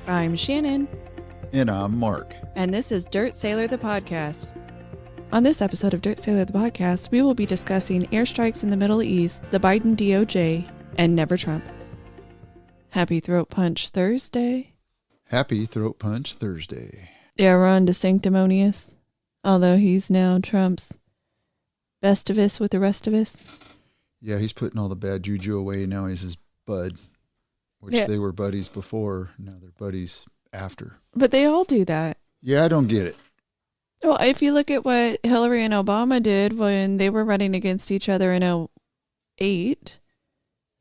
I'm Shannon. And I'm Mark. And this is Dirt Sailor the Podcast. On this episode of Dirt Sailor the Podcast, we will be discussing airstrikes in the Middle East, the Biden DOJ, and Never Trump. Happy Throat Punch Thursday. Happy Throat Punch Thursday. Yeah, we're on to Sanctimonious, although he's now Trump's best of us with the rest of us. Yeah, he's putting all the bad juju away. Now he's his bud, which they were buddies before. Now they're buddies after. But they all do that. Yeah, I don't get it. Well, if you look at what Hillary and Obama did when they were running against each other in 2008,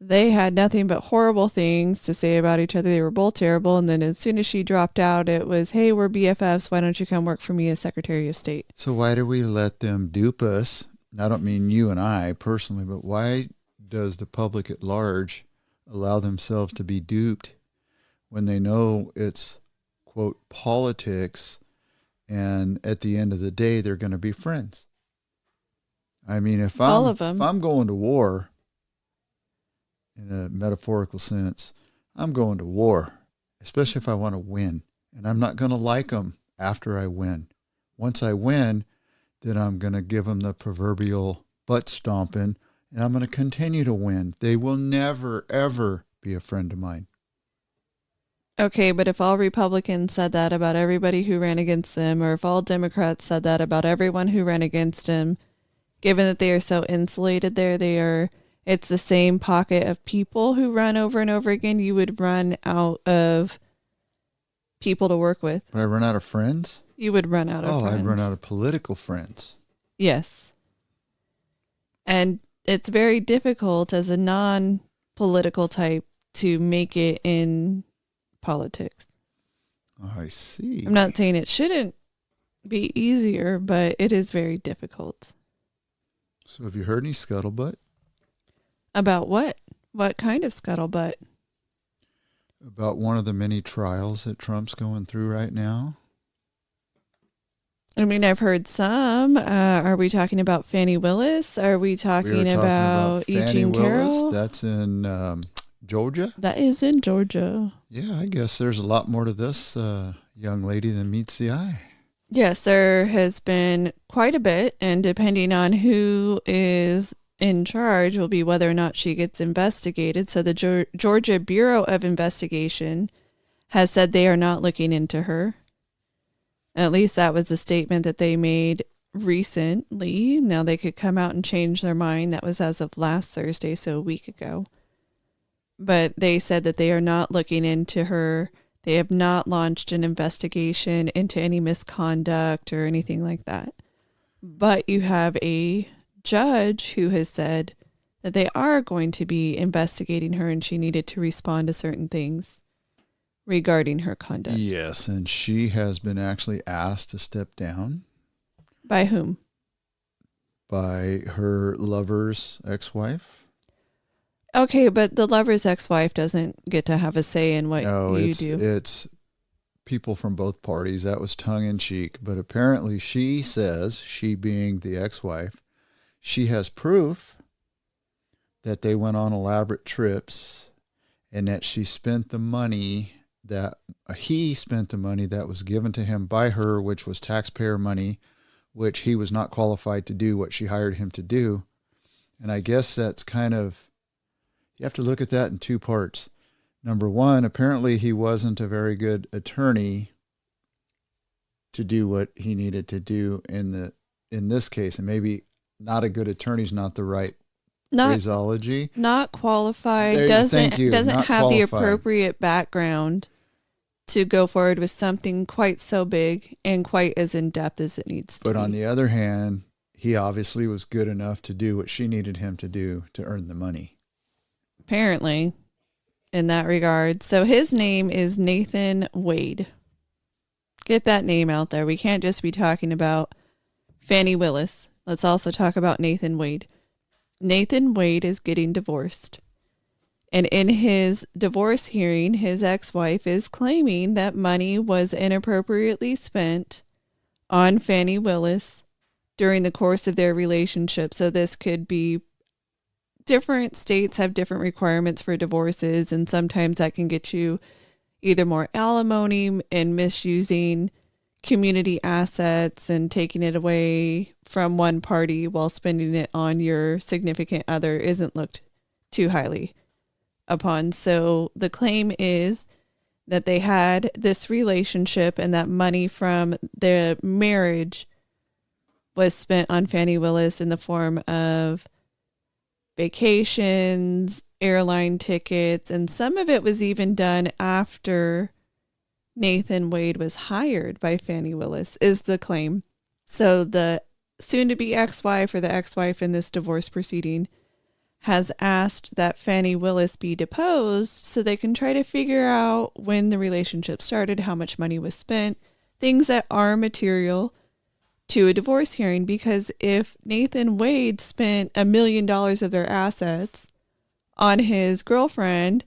they had nothing but horrible things to say about each other. They were both terrible. And then as soon as she dropped out, it was, hey, we're BFFs. Why don't you come work for me as Secretary of State? So why do we let them dupe us? I don't mean you and I personally, but why does the public at large allow themselves to be duped when they know it's, quote, politics, and at the end of the day, they're going to be friends? I mean, if I'm going to war, in a metaphorical sense, I'm going to war, especially if I want to win, and I'm not going to like them after I win. Once I win, then I'm going to give them the proverbial butt stomping, and I'm going to continue to win. They will never, ever be a friend of mine. Okay, but if all Republicans said that about everybody who ran against them, or if all Democrats said that about everyone who ran against them, given that they are so insulated there, it's the same pocket of people who run over and over again, you would run out of people to work with. Would I run out of friends? You would run out of friends. I'd run out of political friends. Yes. And it's very difficult as a non-political type to make it in politics. Oh, I see. I'm not saying it shouldn't be easier, but it is very difficult. So have you heard any scuttlebutt? About what? What kind of scuttlebutt? About one of the many trials that Trump's going through right now? I mean, I've heard some. Are we talking about Fani Willis? Are we talking about Eugene Carroll? That's in Georgia? That is in Georgia. Yeah, I guess there's a lot more to this young lady than meets the eye. Yes, there has been quite a bit, and depending on who is in charge will be whether or not she gets investigated. So the Georgia Bureau of Investigation has said they are not looking into her. At least that was a statement that they made recently. Now they could come out and change their mind. That was as of last Thursday, so a week ago. But they said that they are not looking into her. They have not launched an investigation into any misconduct or anything like that. But you have a judge who has said that they are going to be investigating her and she needed to respond to certain things regarding her conduct. Yes, and she has been actually asked to step down. By whom? By her lover's ex-wife. Okay, but the lover's ex-wife doesn't get to have a say in what you do. It's people from both parties. That was tongue-in-cheek. But apparently she says, she being the ex-wife, she has proof that they went on elaborate trips and that she spent the money that he spent the money that was given to him by her, which was taxpayer money, which he was not qualified to do what she hired him to do. And I guess that's kind of, you have to look at that in two parts. Number one, apparently he wasn't a very good attorney to do what he needed to do in this case, and maybe not a good attorney is not the right phraseology. Not qualified, doesn't have the appropriate background to go forward with something quite so big and quite as in-depth as it needs to be. But on the other hand, he obviously was good enough to do what she needed him to do to earn the money. Apparently, in that regard. So his name is Nathan Wade. Get that name out there. We can't just be talking about Fani Willis. Let's also talk about Nathan Wade. Nathan Wade is getting divorced. And in his divorce hearing, his ex-wife is claiming that money was inappropriately spent on Fani Willis during the course of their relationship. So this could be different states have different requirements for divorces, and sometimes that can get you, either more alimony and misusing community assets and taking it away from one party while spending it on your significant other isn't looked too highly upon. So the claim is that they had this relationship and that money from their marriage was spent on Fannie Willis in the form of vacations, airline tickets, and some of it was even done after Nathan Wade was hired by Fannie Willis, is the claim. So the soon-to-be ex-wife or the ex-wife in this divorce proceeding has asked that Fannie Willis be deposed so they can try to figure out when the relationship started, how much money was spent, things that are material to a divorce hearing. Because if Nathan Wade spent $1 million of their assets on his girlfriend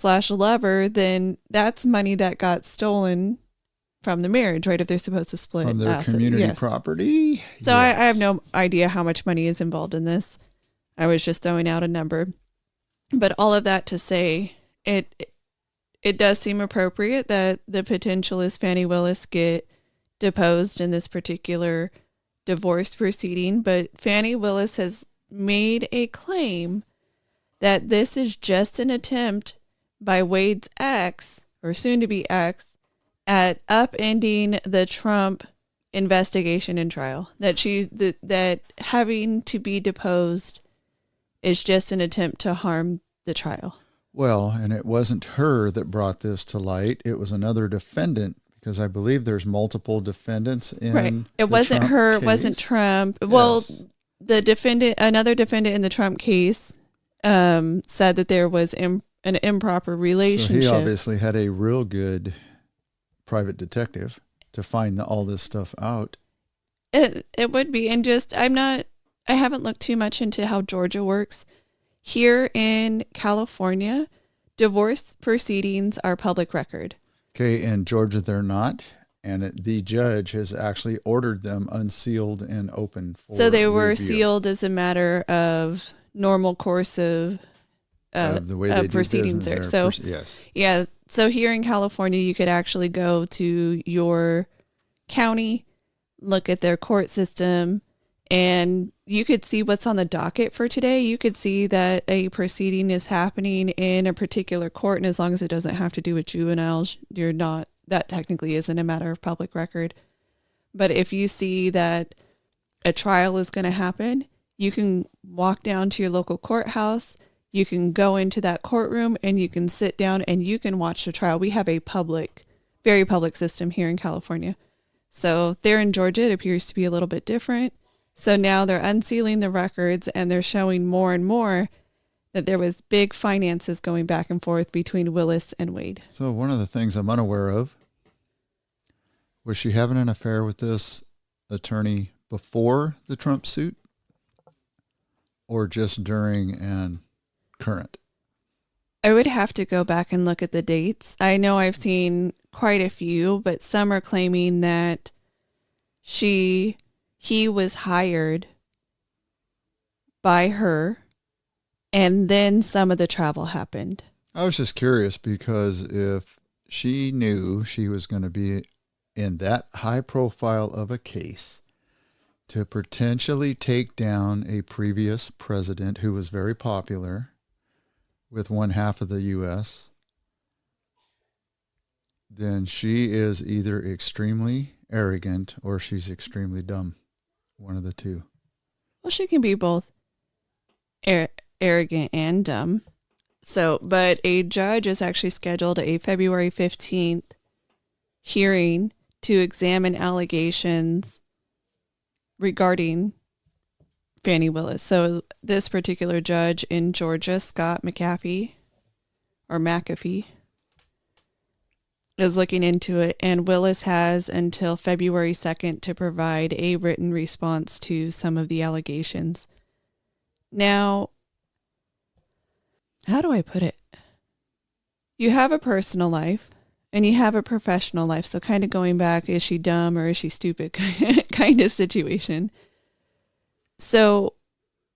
/ lover, then that's money that got stolen from the marriage, right? If they're supposed to split from their assets. community Yes. property. So Yes. I have no idea how much money is involved in this. I was just throwing out a number. But all of that to say, it does seem appropriate that the potential is Fannie Willis get deposed in this particular divorce proceeding. But Fannie Willis has made a claim that this is just an attempt by Wade's ex, or soon-to-be ex, at upending the Trump investigation and trial. That having to be deposed is just an attempt to harm the trial. Well, and it wasn't her that brought this to light. It was another defendant, because I believe there's multiple defendants in Right. It the wasn't Trump her. case. It wasn't Trump. Well, Yes. the defendant, another defendant in the Trump case, said that there was an improper relationship. So he obviously had a real good private detective to find all this stuff out. It would be, and just I haven't looked too much into how Georgia works. Here in California, divorce proceedings are public record. Okay, in Georgia they're not, and the judge has actually ordered them unsealed and open for So they were review. sealed as a matter of normal course of The way they do proceedings business there. there. So Yes. yeah, so here in California, you could actually go to your county, look at their court system, and you could see what's on the docket for today. You could see that a proceeding is happening in a particular court, and as long as it doesn't have to do with juveniles, that technically isn't a matter of public record. But if you see that a trial is going to happen, you can walk down to your local courthouse, you can go into that courtroom, and you can sit down and you can watch the trial. We have a very public system here in California. So there in Georgia, it appears to be a little bit different. So now they're unsealing the records and they're showing more and more that there was big finances going back and forth between Willis and Wade. So one of the things I'm unaware of, was she having an affair with this attorney before the Trump suit, or just during and current? I would have to go back and look at the dates. I know I've seen quite a few, but some are claiming that he was hired by her and then some of the travel happened. I was just curious, because if she knew she was going to be in that high profile of a case to potentially take down a previous president who was very popular with one half of the U.S., then she is either extremely arrogant or she's extremely dumb. One of the two. Well, she can be both arrogant and dumb. So, but a judge has actually scheduled a February 15th hearing to examine allegations regarding Fannie Willis. So this particular judge in Georgia, Scott McAfee, is looking into it, and Willis has until February 2nd to provide a written response to some of the allegations. Now, how do I put it? You have a personal life and you have a professional life. So kind of going back, is she dumb or is she stupid kind of situation. So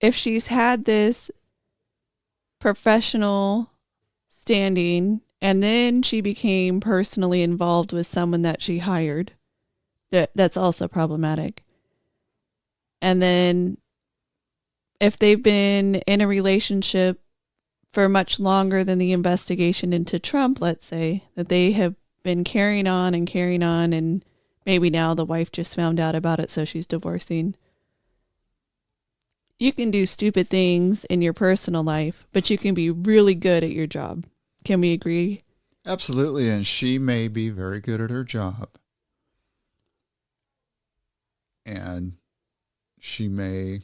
if she's had this professional standing And then she became personally involved with someone that she hired. That's also problematic. And then if they've been in a relationship for much longer than the investigation into Trump, let's say, that they have been carrying on, and maybe now the wife just found out about it, so she's divorcing. You can do stupid things in your personal life, but you can be really good at your job. Can we agree? Absolutely. And she may be very good at her job. And she may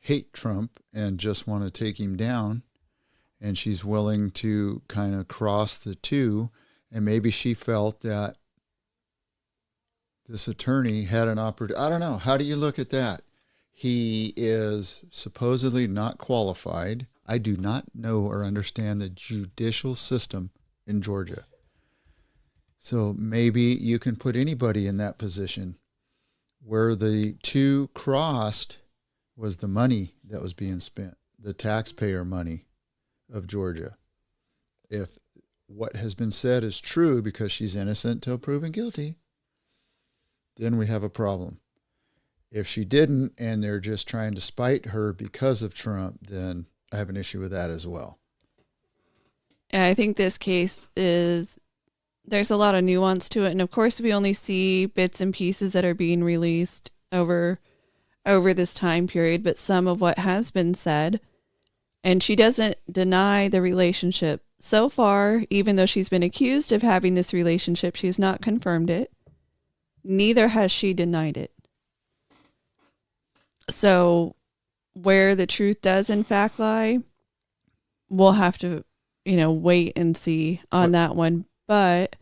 hate Trump and just want to take him down. And she's willing to kind of cross the two. And maybe she felt that this attorney had an opportunity. I don't know. How do you look at that? He is supposedly not qualified. I do not know or understand the judicial system in Georgia. So maybe you can put anybody in that position. Where the two crossed was the money that was being spent, the taxpayer money of Georgia. If what has been said is true because she's innocent till proven guilty, then we have a problem. If she didn't and they're just trying to spite her because of Trump, then I have an issue with that as well. And I think this case there's a lot of nuance to it. And of course, we only see bits and pieces that are being released over this time period, but some of what has been said. And she doesn't deny the relationship. So far, even though she's been accused of having this relationship, she's not confirmed it. Neither has she denied it. So where the truth does in fact lie, we'll have to, wait and see on that one. But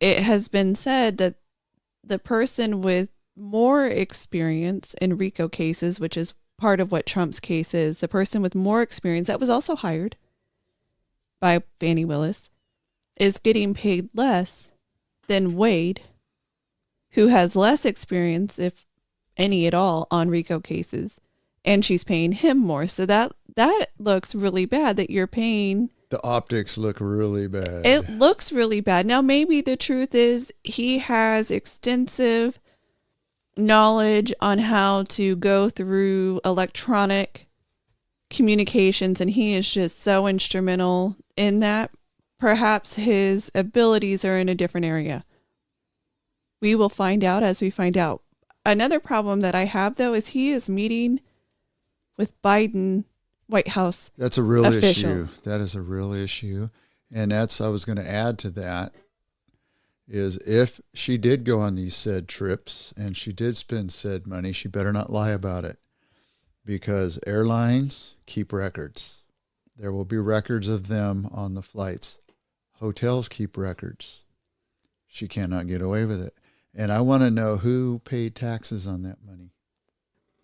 it has been said that the person with more experience in RICO cases, which is part of what Trump's case is, the person with more experience that was also hired by Fani Willis, is getting paid less than Wade, who has less experience, if any at all, on RICO cases, and she's paying him more. So that looks really bad that you're paying. The optics look really bad. It looks really bad. Now, maybe the truth is he has extensive knowledge on how to go through electronic communications, and he is just so instrumental in that. Perhaps his abilities are in a different area. We will find out as we find out. Another problem that I have, though, is he is meeting with Biden White House. That's a real official. issue. That is a real issue. And I was going to add to that, is if she did go on these said trips and she did spend said money, she better not lie about it, because airlines keep records. There will be records of them on the flights. Hotels keep records. She cannot get away with it. And I want to know who paid taxes on that money.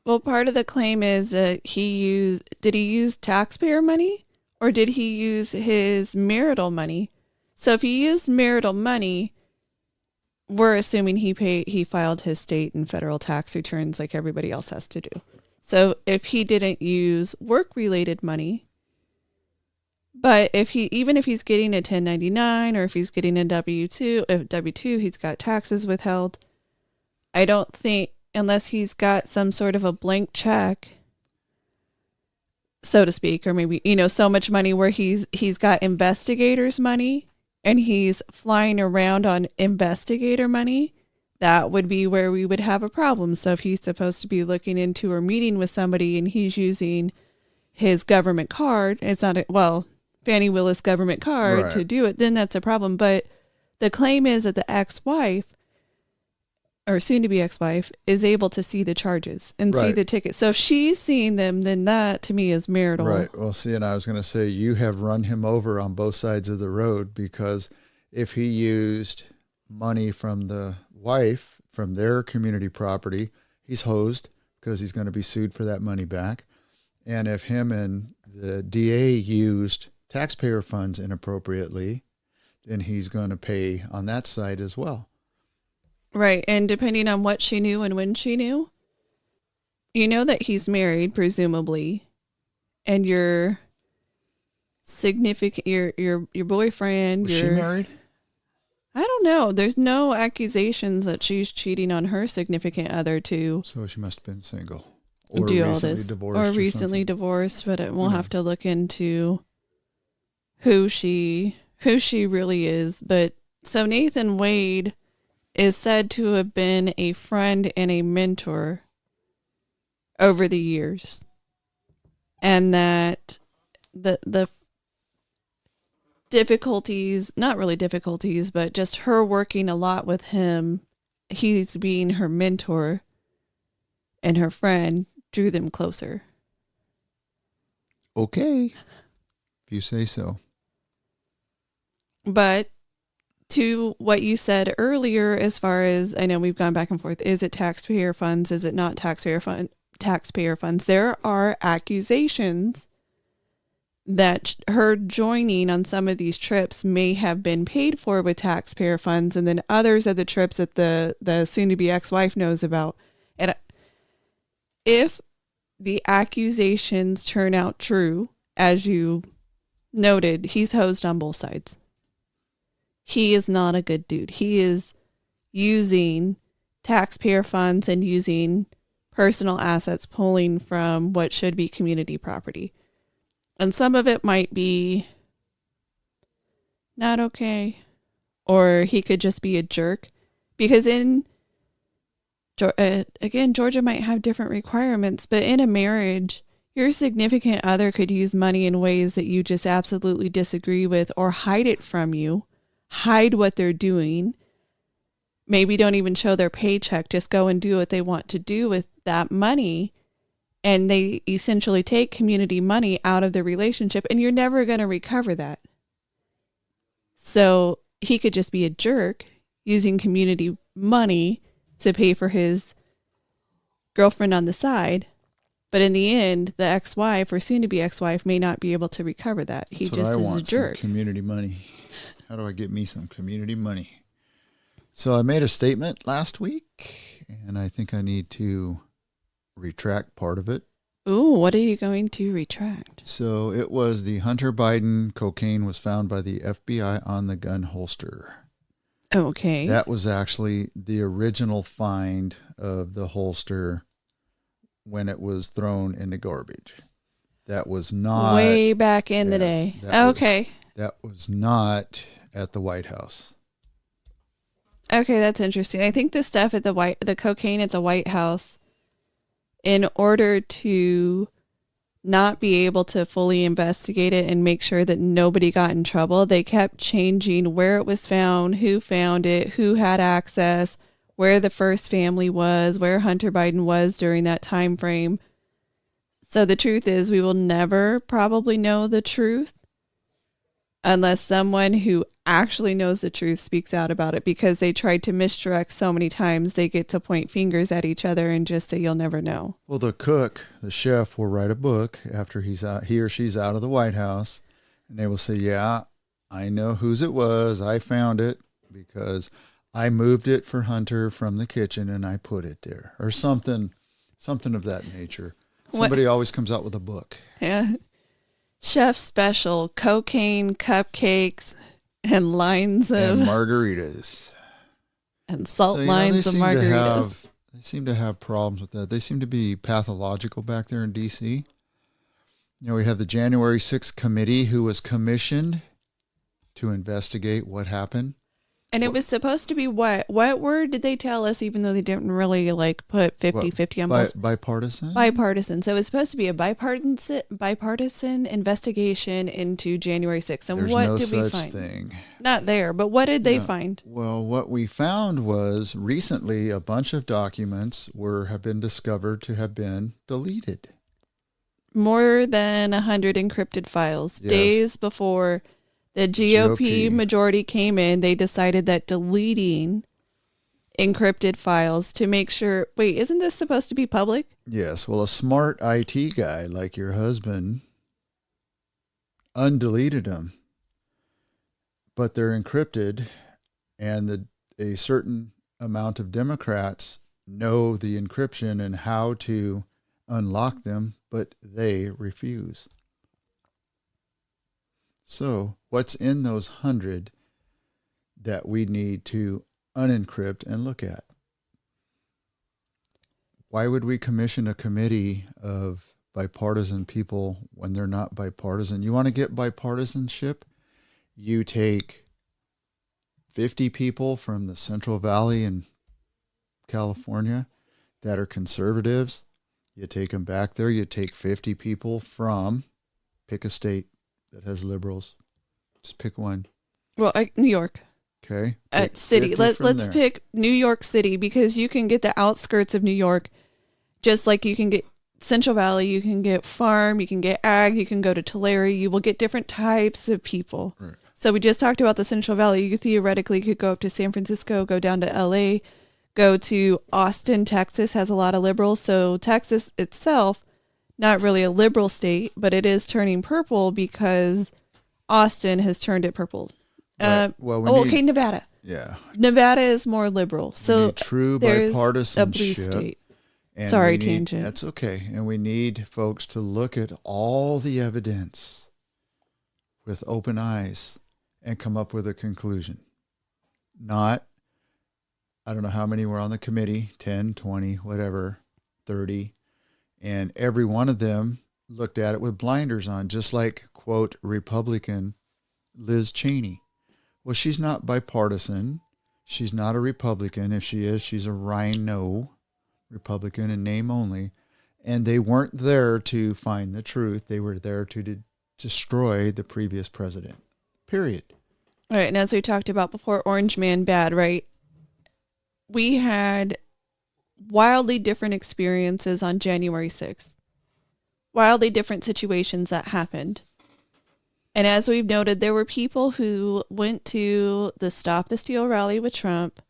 Well, part of the claim is that did he use taxpayer money or did he use his marital money? So if he used marital money, we're assuming he filed his state and federal tax returns like everybody else has to do. So if he didn't use work-related money, but even if he's getting a 1099 or if he's getting a W-2, he's got taxes withheld. I don't think, unless he's got some sort of a blank check, so to speak, or maybe, so much money where he's got investigators' money and he's flying around on investigator money, that would be where we would have a problem. So if he's supposed to be looking into or meeting with somebody and he's using his government card, Fani Willis government card Right. to do it, then that's a problem. But the claim is that the ex-wife, or soon-to-be ex-wife, is able to see the charges and see Right. the tickets. So if she's seeing them, then that to me is marital. Right. Well, see, and I was going to say, you have run him over on both sides of the road, because if he used money from the wife, from their community property, he's hosed because he's going to be sued for that money back. And if him and the DA used taxpayer funds inappropriately, then he's going to pay on that side as well. Right. And depending on what she knew and when she knew, that he's married, presumably, and you're significant your boyfriend, Was she married? I don't know. There's no accusations that she's cheating on her significant other to So she must have been single. Or do all recently this. divorced. Or Or recently something. divorced, but we'll have to look into who she really is. But so Nathan Wade is said to have been a friend and a mentor over the years. And that the difficulties, not really difficulties, but just her working a lot with him, he's being her mentor and her friend, drew them closer. Okay. If you say so. But to what you said earlier, as far as I know, we've gone back and forth. Is it taxpayer funds? Is it not taxpayer funds? There are accusations that her joining on some of these trips may have been paid for with taxpayer funds, and then others of the trips that the soon-to-be ex-wife knows about. And if the accusations turn out true, as you noted, he's hosed on both sides. He is not a good dude. He is using taxpayer funds and using personal assets, pulling from what should be community property. And some of it might be not okay. Or he could just be a jerk. Because again, Georgia might have different requirements, but in a marriage, your significant other could use money in ways that you just absolutely disagree with, or hide it from you, hide what they're doing. Maybe don't even show their paycheck, just go and do what they want to do with that money. And they essentially take community money out of the relationship, and you're never going to recover that. So he could just be a jerk using community money to pay for his girlfriend on the side. But in the end, the ex-wife or soon-to-be ex-wife may not be able to recover that. He That's just what I is want, a jerk. some community money. How do I get me some community money? So I made a statement last week, and I think I need to retract part of it. Ooh, what are you going to retract? So it was the Hunter Biden cocaine was found by the FBI on the gun holster. Okay. That was actually the original find of the holster when it was thrown in the garbage. That was not... Way back in the day. Okay. That was not at the White House. Okay, that's interesting. I think the stuff at the cocaine at the White House, in order to not be able to fully investigate it and make sure that nobody got in trouble, they kept changing where it was found, who found it, who had access, where the first family was, where Hunter Biden was during that time frame. So the truth is, we will never probably know the truth unless someone who actually knows the truth speaks out about it, because they tried to misdirect so many times they get to point fingers at each other and just say you'll never know. Well, the cook, the chef, will write a book after he or she's out of the White House, and they will say, yeah, I know whose it was. I found it because I moved it for Hunter from the kitchen and I put it there, or something of that nature. Somebody always comes out with a book. Yeah. Chef special, cocaine, cupcakes, and lines of... And margaritas. And salt lines of margaritas. They seem to have problems with that. They seem to be pathological back there in D.C. You know, we have the January 6th committee who was commissioned to investigate what happened. And it was supposed to be what? What word did they tell us, even though they didn't really put 50-50 on both? Bipartisan? Bipartisan. So it was supposed to be a bipartisan investigation into January 6th. And There's what no did we such find? thing. Not there, but what did they find? Well, what we found was recently a bunch of documents have been discovered to have been deleted. More than 100 encrypted files. Yes. Days before the GOP majority came in, they decided that deleting encrypted files to make sure... Wait, isn't this supposed to be public? Yes. Well, a smart IT guy like your husband undeleted them, but they're encrypted, and a certain amount of Democrats know the encryption and how to unlock them, but they refuse. So what's in those 100 that we need to unencrypt and look at? Why would we commission a committee of bipartisan people when they're not bipartisan? You want to get bipartisanship? You take 50 people from the Central Valley in California that are conservatives. You take them back there. You take 50 people from, pick a state that has liberals. Just pick one. Well, New York. Okay. City. Let's pick New York City, because you can get the outskirts of New York, just like you can get Central Valley, you can get farm, you can get ag, you can go to Tulare. You will get different types of people. Right. So we just talked about the Central Valley. You theoretically could go up to San Francisco, go down to LA, go to Austin, Texas has a lot of liberals. So Texas itself, not really a liberal state, but it is turning purple because Austin has turned it purple. Right. Nevada. Yeah. Nevada is more liberal. So true there's bipartisanship. A blue state. Sorry, tangent. That's okay. And we need folks to look at all the evidence with open eyes and come up with a conclusion. Not, I don't know how many were on the committee, 10, 20, whatever, 30. And every one of them looked at it with blinders on, just like, quote, Republican Liz Cheney. Well, she's not bipartisan. She's not a Republican. If she is, she's a rhino Republican in name only. And they weren't there to find the truth. They were there to destroy the previous president. Period. All right. And as we talked about before, Orange Man bad, right? We had wildly different experiences on January 6th. Wildly different situations that happened. And as we've noted, there were people who went to the Stop the Steal rally with Trump,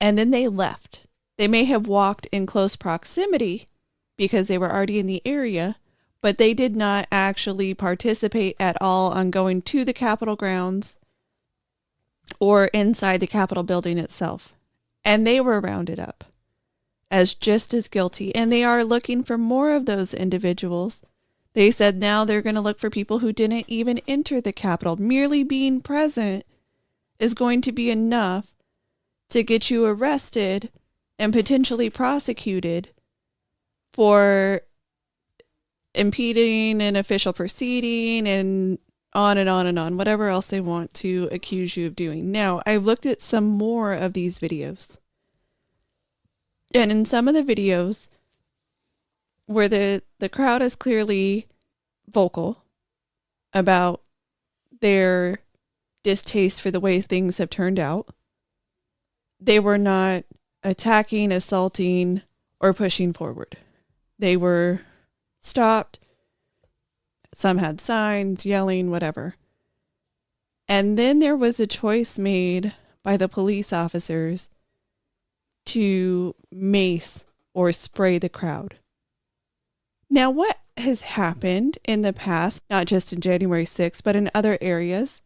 and then they left. They may have walked in close proximity because they were already in the area, but they did not actually participate at all on going to the Capitol grounds or inside the Capitol building itself. And they were rounded up as just as guilty. And they are looking for more of those individuals. They said now they're going to look for people who didn't even enter the Capitol. Merely being present is going to be enough to get you arrested and potentially prosecuted for impeding an official proceeding and on and on and on, whatever else they want to accuse you of doing. Now, I've looked at some more of these videos. And in some of the videos where the crowd is clearly vocal about their distaste for the way things have turned out, they were not attacking, assaulting, or pushing forward. They were stopped. Some had signs, yelling, whatever. And then there was a choice made by the police officers to mace or spray the crowd. Now, what has happened in the past, not just in January 6th, but in other areas,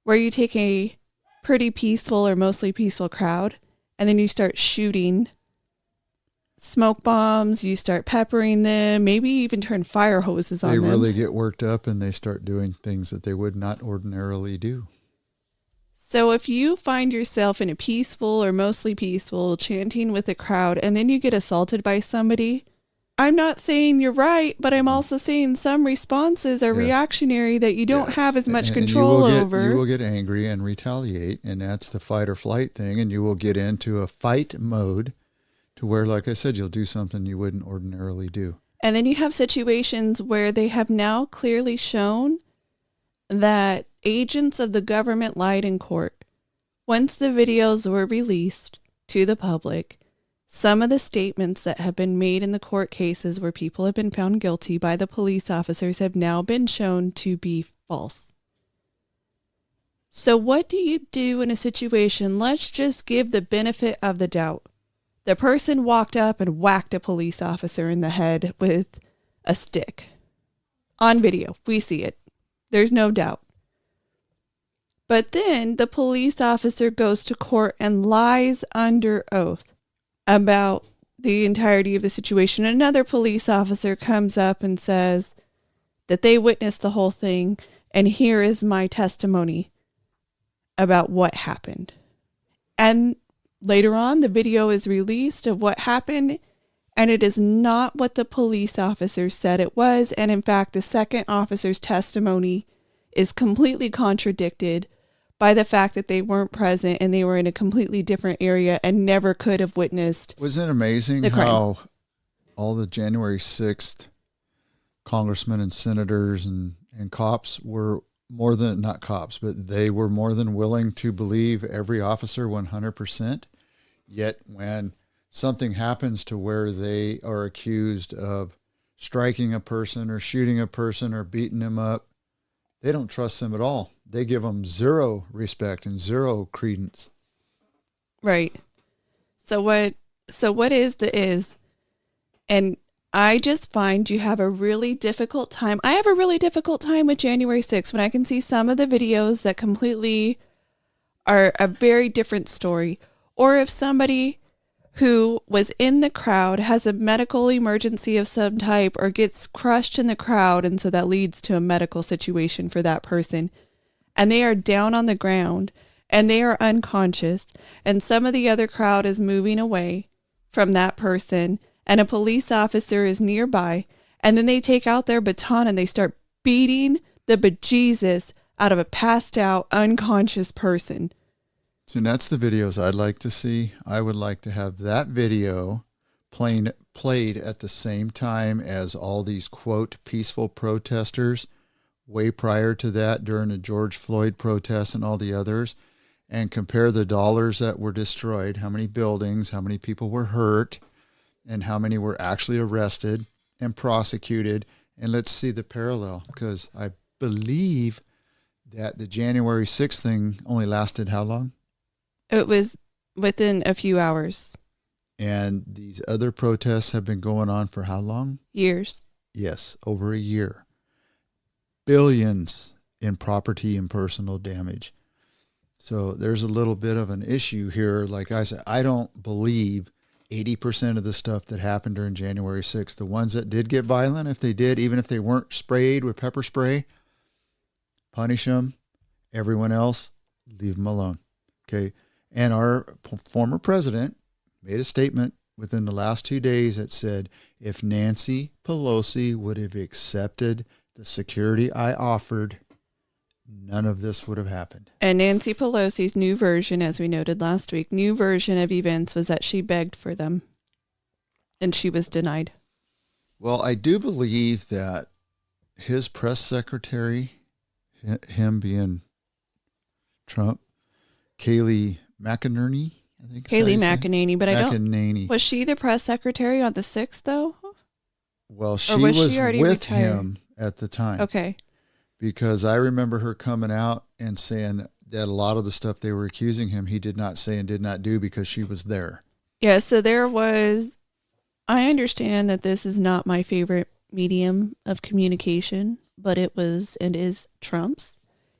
where you take a pretty peaceful or mostly peaceful crowd, and then you start shooting smoke bombs, you start peppering them, maybe even turn fire hoses on them. They really get worked up and they start doing things that they would not ordinarily do. So if you find yourself in a peaceful or mostly peaceful chanting with a crowd and then you get assaulted by somebody, I'm not saying you're right, but I'm also saying some responses are reactionary that you don't have as much control over. You will get angry and retaliate, and that's the fight or flight thing, and you will get into a fight mode to where, like I said, you'll do something you wouldn't ordinarily do. And then you have situations where they have now clearly shown that agents of the government lied in court. Once the videos were released to the public, some of the statements that have been made in the court cases where people have been found guilty by the police officers have now been shown to be false. So what do you do in a situation? Let's just give the benefit of the doubt. The person walked up and whacked a police officer in the head with a stick. On video, we see it. There's no doubt. But then the police officer goes to court and lies under oath about the entirety of the situation. Another police officer comes up and says that they witnessed the whole thing and here is my testimony about what happened. And later on, the video is released of what happened, and it is not what the police officer said it was. And in fact, the second officer's testimony is completely contradicted by the fact that they weren't present and they were in a completely different area and never could have witnessed. Wasn't it amazing how all the January 6th congressmen and senators and cops were more than, not cops, but they were more than willing to believe every officer 100%. Yet when something happens to where they are accused of striking a person or shooting a person or beating them up, they don't trust them at all. They give them zero respect and zero credence. Right. So what is the is? And I just find you have a really difficult time. I have a really difficult time with January 6th when I can see some of the videos that completely are a very different story. Or if somebody who was in the crowd has a medical emergency of some type or gets crushed in the crowd, and so that leads to a medical situation for that person, and they are down on the ground and they are unconscious, and some of the other crowd is moving away from that person, and a police officer is nearby, and then they take out their baton and they start beating the bejesus out of a passed out, unconscious person. So that's the videos I'd like to see. I would like to have that video played at the same time as all these, quote, peaceful protesters way prior to that during the George Floyd protests and all the others, and compare the dollars that were destroyed, how many buildings, how many people were hurt, and how many were actually arrested and prosecuted. And let's see the parallel, because I believe that the January 6th thing only lasted how long? It was within a few hours. And these other protests have been going on for how long? Years. Yes, over a year. Billions in property and personal damage. So there's a little bit of an issue here. Like I said, I don't believe 80% of the stuff that happened during January 6th, the ones that did get violent, if they did, even if they weren't sprayed with pepper spray, punish them. Everyone else, leave them alone. Okay. And our former president made a statement within the last 2 days that said, if Nancy Pelosi would have accepted the security I offered, none of this would have happened. And Nancy Pelosi's new version, as we noted last week, new version of events was that she begged for them and she was denied. Well, I do believe that his press secretary, him being Trump, Kayleigh McEnany, I think. Kayleigh McEnany, but McEnany. Was she the press secretary on the 6th, though? Well, she was with him at the time. Okay. Because I remember her coming out and saying that a lot of the stuff they were accusing him, he did not say and did not do because she was there. Yeah, so I understand that this is not my favorite medium of communication, but it was and is Trump's.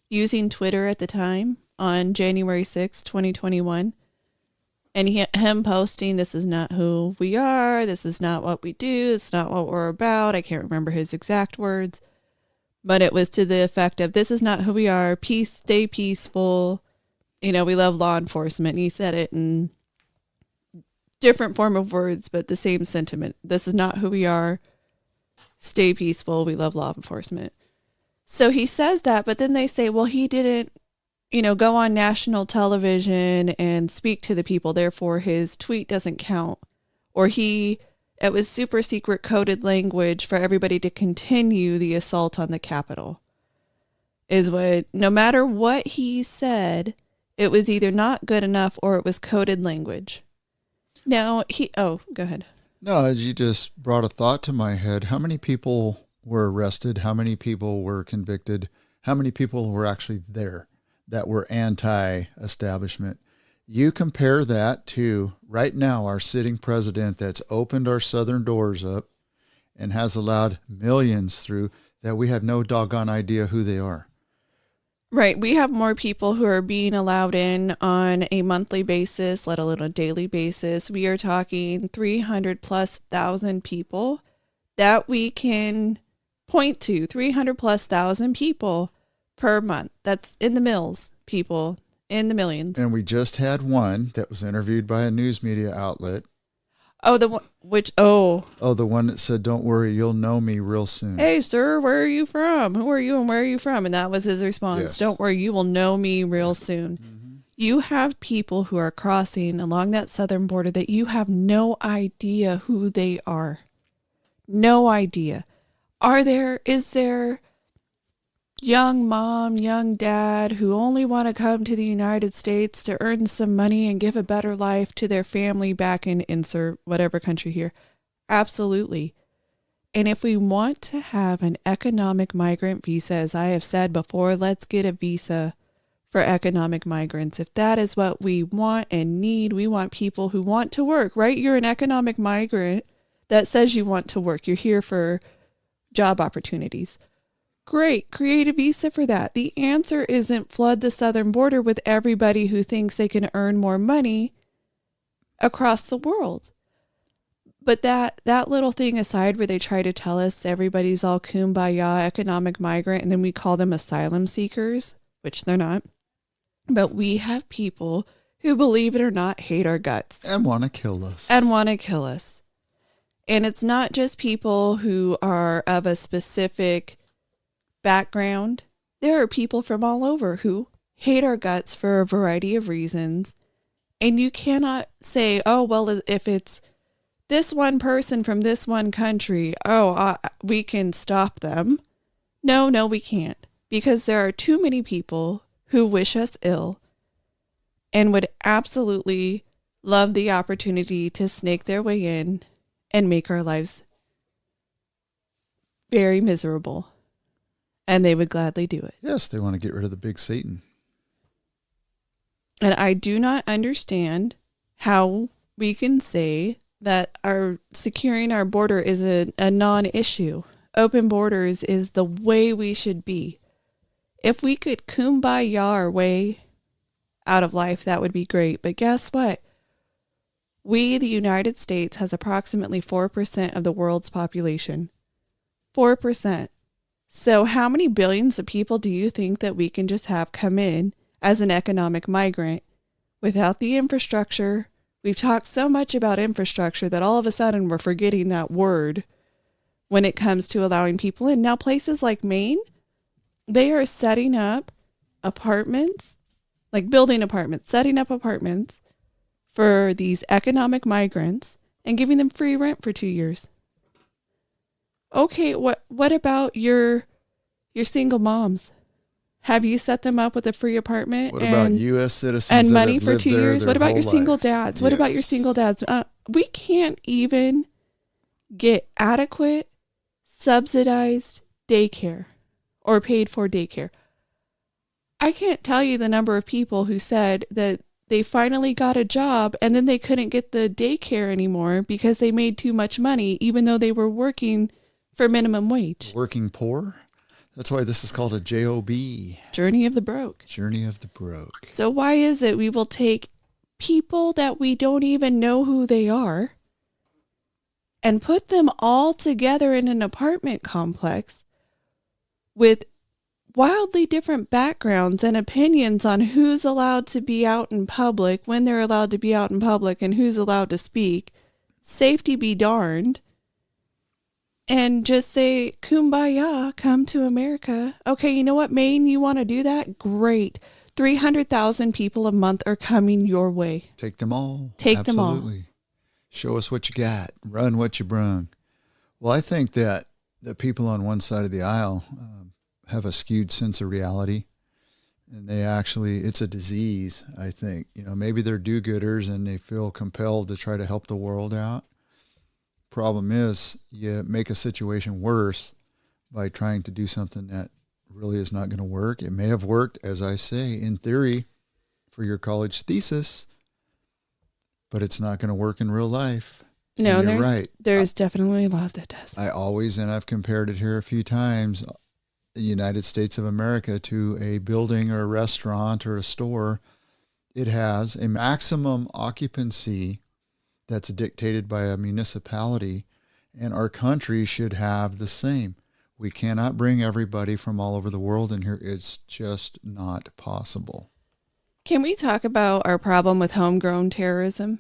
Using Twitter at the time on January 6, 2021, and him posting, this is not who we are, this is not what we do, it's not what we're about. I can't remember his exact words, but it was to the effect of, this is not who we are, peace, stay peaceful, we love law enforcement. And he said it in different form of words, but the same sentiment. This is not who we are, stay peaceful, we love law enforcement. So he says that, but then they say, well, he didn't go on national television and speak to the people, therefore his tweet doesn't count. Or it was super secret coded language for everybody to continue the assault on the Capitol. No matter what he said, it was either not good enough or it was coded language. Now, go ahead. No, you just brought a thought to my head. How many people were arrested? How many people were convicted? How many people were actually there that were anti-establishment? You compare that to right now our sitting president that's opened our southern doors up and has allowed millions through that we have no doggone idea who they are. Right. We have more people who are being allowed in on a monthly basis, let alone a daily basis. We are talking 300,000+ people that we can point to, 300,000+ people per month. That's in the mills, people, in the millions. And we just had one that was interviewed by a news media outlet. Oh, the one The one that said, "Don't worry, you'll know me real soon." Hey, sir, where are you from? Who are you and where are you from? And that was his response. Yes. Don't worry, you will know me real soon. Mm-hmm. You have people who are crossing along that southern border that you have no idea who they are. No idea. Is there young mom, young dad who only want to come to the United States to earn some money and give a better life to their family back in insert whatever country here? Absolutely. And if we want to have an economic migrant visa, as I have said before, let's get a visa for economic migrants. If that is what we want and need, we want people who want to work, right? You're an economic migrant that says you want to work. You're here for job opportunities. Great, create a visa for that. The answer isn't flood the southern border with everybody who thinks they can earn more money across the world. But that little thing aside where they try to tell us everybody's all kumbaya, economic migrant, and then we call them asylum seekers, which they're not. But we have people who, believe it or not, hate our guts. And want to kill us. And it's not just people who are of a specific background. There are people from all over who hate our guts for a variety of reasons. And you cannot say, oh, well, if it's this one person from this one country, we can stop them. No, we can't. Because there are too many people who wish us ill and would absolutely love the opportunity to snake their way in and make our lives very miserable. And they would gladly do it. Yes, they want to get rid of the big Satan. And I do not understand how we can say that our securing our border is a non-issue. Open borders is the way we should be. If we could kumbaya our way out of life, that would be great. But guess what? We, the United States, has approximately 4% of the world's population. 4%. So how many billions of people do you think that we can just have come in as an economic migrant without the infrastructure? We've talked so much about infrastructure that all of a sudden we're forgetting that word when it comes to allowing people in. Now, places like Maine, they are setting up apartments, like building apartments, setting up apartments for these economic migrants and giving them free rent for 2 years. Okay, what about your single moms? Have you set them up with a free apartment? What about U.S. citizens and that money have for lived 2 there years? their What about whole your single life? dads? What about your single dads? We can't even get adequate subsidized daycare or paid for daycare. I can't tell you the number of people who said that they finally got a job and then they couldn't get the daycare anymore because they made too much money, even though they were working for minimum wage. Working poor? That's why this is called a JOB. Journey of the broke. Journey of the broke. So why is it we will take people that we don't even know who they are and put them all together in an apartment complex with wildly different backgrounds and opinions on who's allowed to be out in public, when they're allowed to be out in public, and who's allowed to speak? Safety be darned. And just say, kumbaya, come to America. Okay, you know what, Maine, you want to do that? Great. 300,000 people a month are coming your way. Take them all. Take them all. Absolutely. Show us what you got. Run what you brung. Well, I think that the people on one side of the aisle have a skewed sense of reality. And they actually, it's a disease, I think. Maybe they're do-gooders and they feel compelled to try to help the world out. Problem is, you make a situation worse by trying to do something that really is not going to work. It may have worked, as I say, in theory for your college thesis, but it's not going to work in real life. No, and you're right. There's definitely a lot that does. And I've compared it here a few times, the United States of America to a building or a restaurant or a store. It has a maximum occupancy that's dictated by a municipality, and our country should have the same. We cannot bring everybody from all over the world in here. It's just not possible. Can we talk about our problem with homegrown terrorism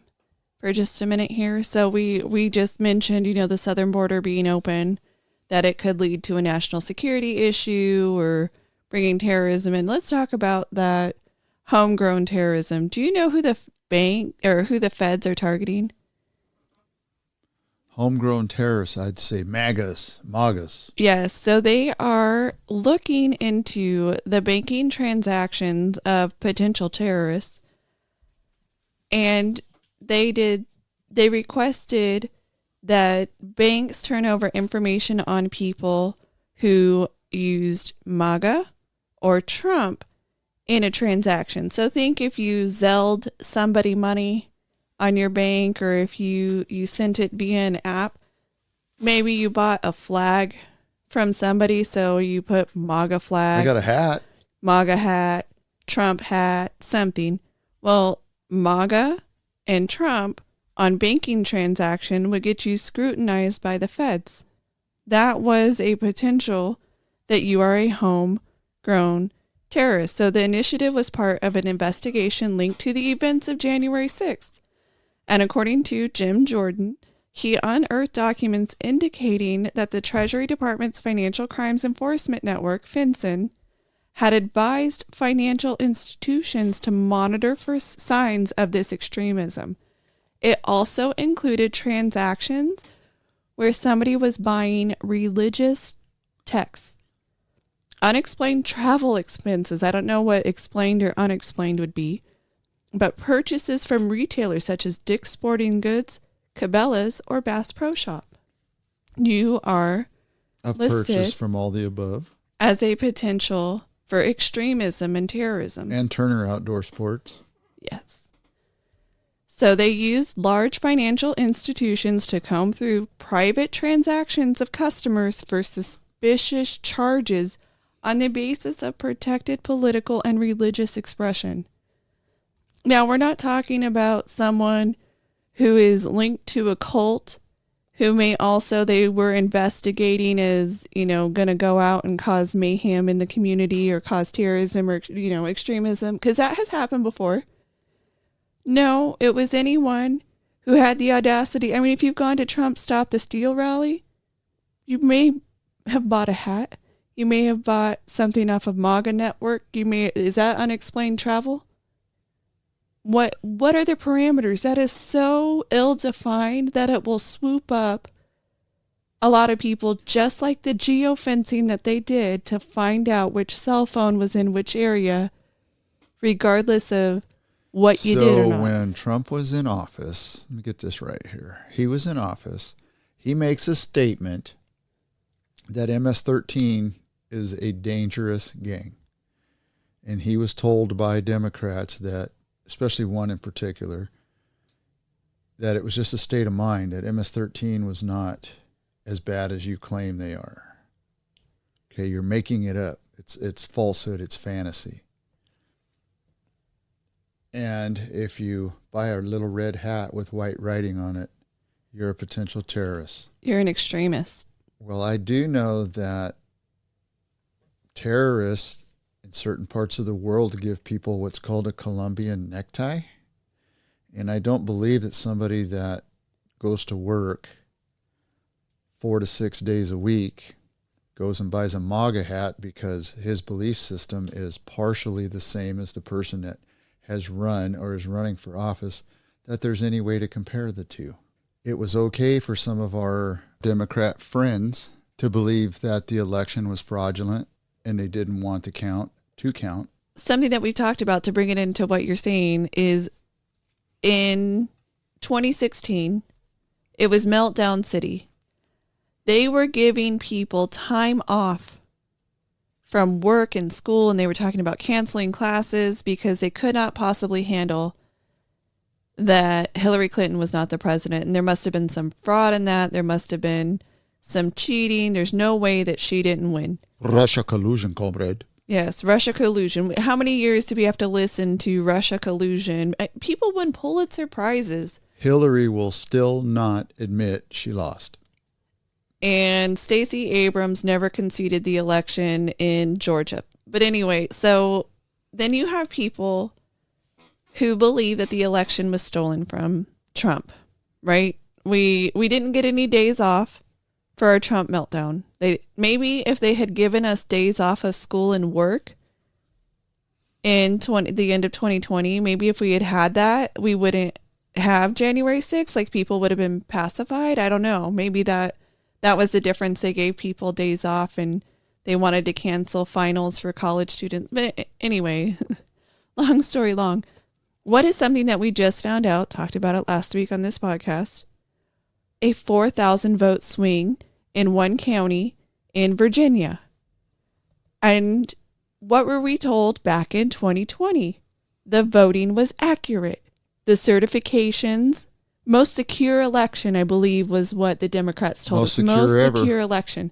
for just a minute here? So we just mentioned, the southern border being open, that it could lead to a national security issue or bringing terrorism in. Let's talk about that homegrown terrorism. Do you know who the bank or who the feds are targeting? Homegrown terrorists, I'd say MAGAs. Yes, so they are looking into the banking transactions of potential terrorists, and they requested that banks turn over information on people who used MAGA or Trump in a transaction. So think if you Zelled somebody money on your bank, or if you sent it via an app, maybe you bought a flag from somebody, so you put MAGA flag. I got a hat. MAGA hat, Trump hat, something. Well, MAGA and Trump on banking transaction would get you scrutinized by the feds. That was a potential that you are a homegrown terrorist. So the initiative was part of an investigation linked to the events of January 6th. And according to Jim Jordan, he unearthed documents indicating that the Treasury Department's Financial Crimes Enforcement Network, FinCEN, had advised financial institutions to monitor for signs of this extremism. It also included transactions where somebody was buying religious texts, unexplained travel expenses. I don't know what explained or unexplained would be, but purchases from retailers such as Dick's Sporting Goods, Cabela's, or Bass Pro Shop. You are Purchased from all the above as a potential for extremism and terrorism. And Turner Outdoor Sports. Yes. So they used large financial institutions to comb through private transactions of customers for suspicious charges on the basis of protected political and religious expression. Now, we're not talking about someone who is linked to a cult, who may also, they were investigating as, going to go out and cause mayhem in the community or cause terrorism or, extremism, because that has happened before. No, it was anyone who had the audacity. I mean, if you've gone to Trump's Stop the Steal rally, you may have bought a hat. You may have bought something off of MAGA Network. Is that unexplained travel? What are the parameters? That is so ill-defined that it will swoop up a lot of people, just like the geofencing that they did to find out which cell phone was in which area, regardless of what you did or not. So when Trump was in office, let me get this right here. He was in office. He makes a statement that MS-13 is a dangerous gang. And he was told by Democrats that, especially one in particular, that it was just a state of mind, that MS-13 was not as bad as you claim they are. Okay, you're making it up. It's falsehood, it's fantasy. And if you buy a little red hat with white writing on it, you're a potential terrorist. You're an extremist. Well, I do know that terrorists in certain parts of the world give people what's called a Colombian necktie. And I don't believe that somebody that goes to work 4 to 6 days a week goes and buys a MAGA hat because his belief system is partially the same as the person that has run or is running for office, that there's any way to compare the two. It was okay for some of our Democrat friends to believe that the election was fraudulent and they didn't want to count. Something that we've talked about, to bring it into what you're saying, is in 2016, it was Meltdown City. They were giving people time off from work and school, and they were talking about canceling classes because they could not possibly handle that Hillary Clinton was not the president. And there must have been some fraud in that. There must have been some cheating. There's no way that she didn't win. Russia collusion, comrade. Yes, Russia collusion. How many years do we have to listen to Russia collusion? People win Pulitzer Prizes. Hillary will still not admit she lost. And Stacey Abrams never conceded the election in Georgia. But anyway, so then you have people who believe that the election was stolen from Trump, right? We didn't get any days off for our Trump meltdown. Maybe if they had given us days off of school and work in the end of 2020, maybe if we had that, we wouldn't have January 6th. Like, people would have been pacified. I don't know. Maybe that was the difference. They gave people days off and they wanted to cancel finals for college students. But anyway, long story long. What is something that we just found out, talked about it last week on this podcast, a 4,000 vote swing in one county in Virginia. And what were we told back in 2020? The voting was accurate. The certifications, most secure election, I believe, was what the Democrats told us. Most secure election.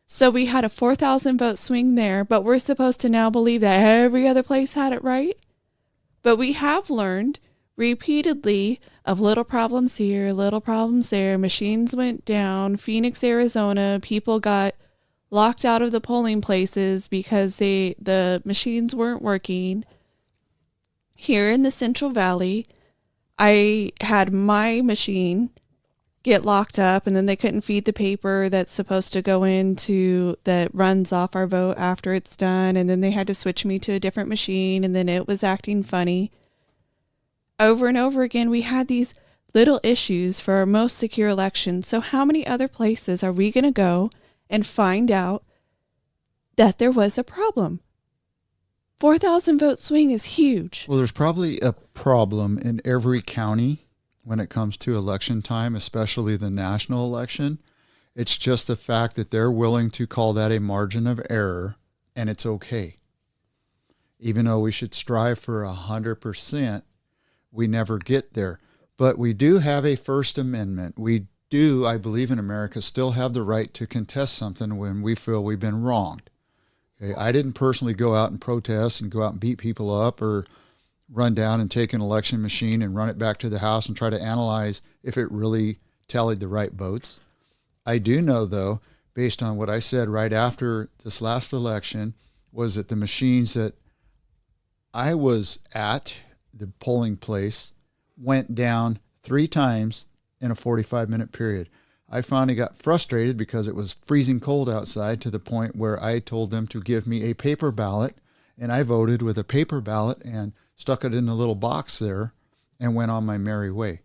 So we had a 4,000 vote swing there, but we're supposed to now believe that every other place had it right? But we have learned repeatedly of little problems here, little problems there. Machines went down. Phoenix, Arizona, people got locked out of the polling places because the machines weren't working. Here in the Central Valley, I had my machine get locked up, and then they couldn't feed the paper that's supposed to go into that runs off our vote after it's done, and then they had to switch me to a different machine, and then it was acting funny. Over and over again, we had these little issues for our most secure election. So how many other places are we going to go and find out that there was a problem? 4,000 vote swing is huge. Well, there's probably a problem in every county when it comes to election time, especially the national election. It's just the fact that they're willing to call that a margin of error, and it's okay. Even though we should strive for 100%, we never get there. But we do have a First Amendment. We do, I believe, in America, still have the right to contest something when we feel we've been wronged. Okay? I didn't personally go out and protest and go out and beat people up or run down and take an election machine and run it back to the house and try to analyze if it really tallied the right votes. I do know, though, based on what I said right after this last election, was that the machines that I was at, the polling place, went down 3 times in a 45-minute period. I finally got frustrated because it was freezing cold outside to the point where I told them to give me a paper ballot, and I voted with a paper ballot and stuck it in a little box there and went on my merry way.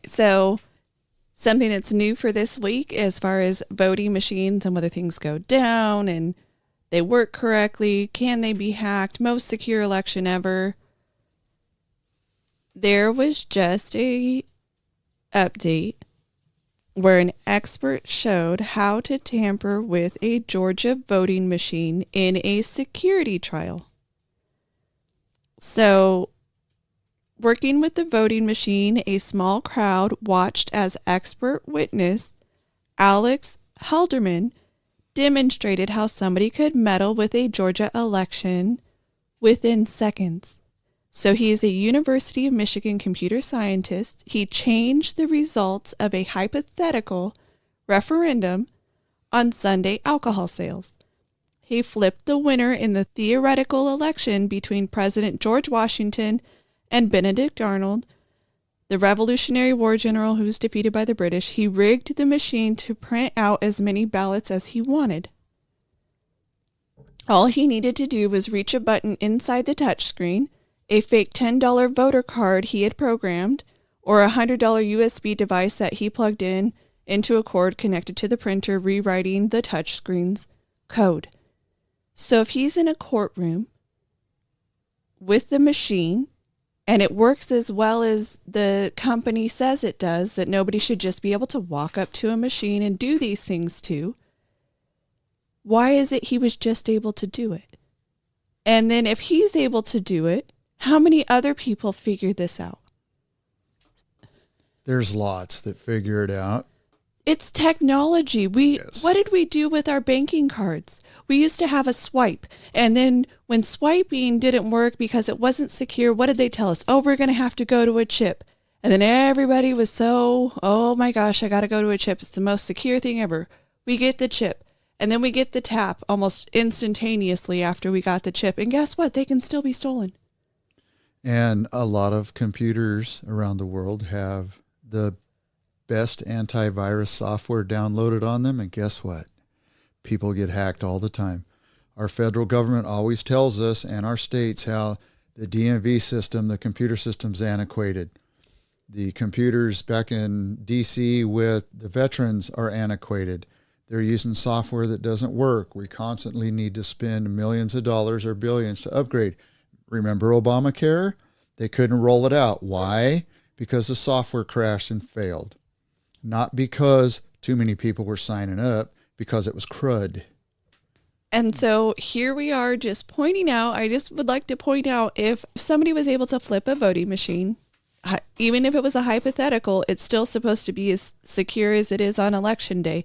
So something that's new for this week as far as voting machines and whether things go down and they work correctly, can they be hacked, most secure election ever. There was just a update where an expert showed how to tamper with a Georgia voting machine in a security trial. So, working with the voting machine, a small crowd watched as expert witness Alex Halderman demonstrated how somebody could meddle with a Georgia election within seconds. So he is a University of Michigan computer scientist. He changed the results of a hypothetical referendum on Sunday alcohol sales. He flipped the winner in the theoretical election between President George Washington and Benedict Arnold, the Revolutionary War general who was defeated by the British. He rigged the machine to print out as many ballots as he wanted. All he needed to do was reach a button inside the touchscreen, a fake $10 voter card he had programmed, or a $100 USB device that he plugged in into a cord connected to the printer, rewriting the touchscreen's code. So if he's in a courtroom with the machine and it works as well as the company says it does, that nobody should just be able to walk up to a machine and do these things to, why is it he was just able to do it? And then if he's able to do it, how many other people figured this out? There's lots that figure it out. It's technology. What did we do with our banking cards? We used to have a swipe. And then when swiping didn't work because it wasn't secure, what did they tell us? Oh, we're going to have to go to a chip. And then everybody was so, oh my gosh, I got to go to a chip. It's the most secure thing ever. We get the chip. And then we get the tap almost instantaneously after we got the chip. And guess what? They can still be stolen. And a lot of computers around the world have the best antivirus software downloaded on them. And guess what? People get hacked all the time. Our federal government always tells us, and our states, how the DMV system, the computer system's antiquated. The computers back in DC with the veterans are antiquated. They're using software that doesn't work. We constantly need to spend millions of dollars or billions to upgrade. Remember Obamacare? They couldn't roll it out. Why? Because the software crashed and failed. Not because too many people were signing up, because it was crud. And so here we are just pointing out, I just would like to point out, if somebody was able to flip a voting machine, even if it was a hypothetical, it's still supposed to be as secure as it is on election day.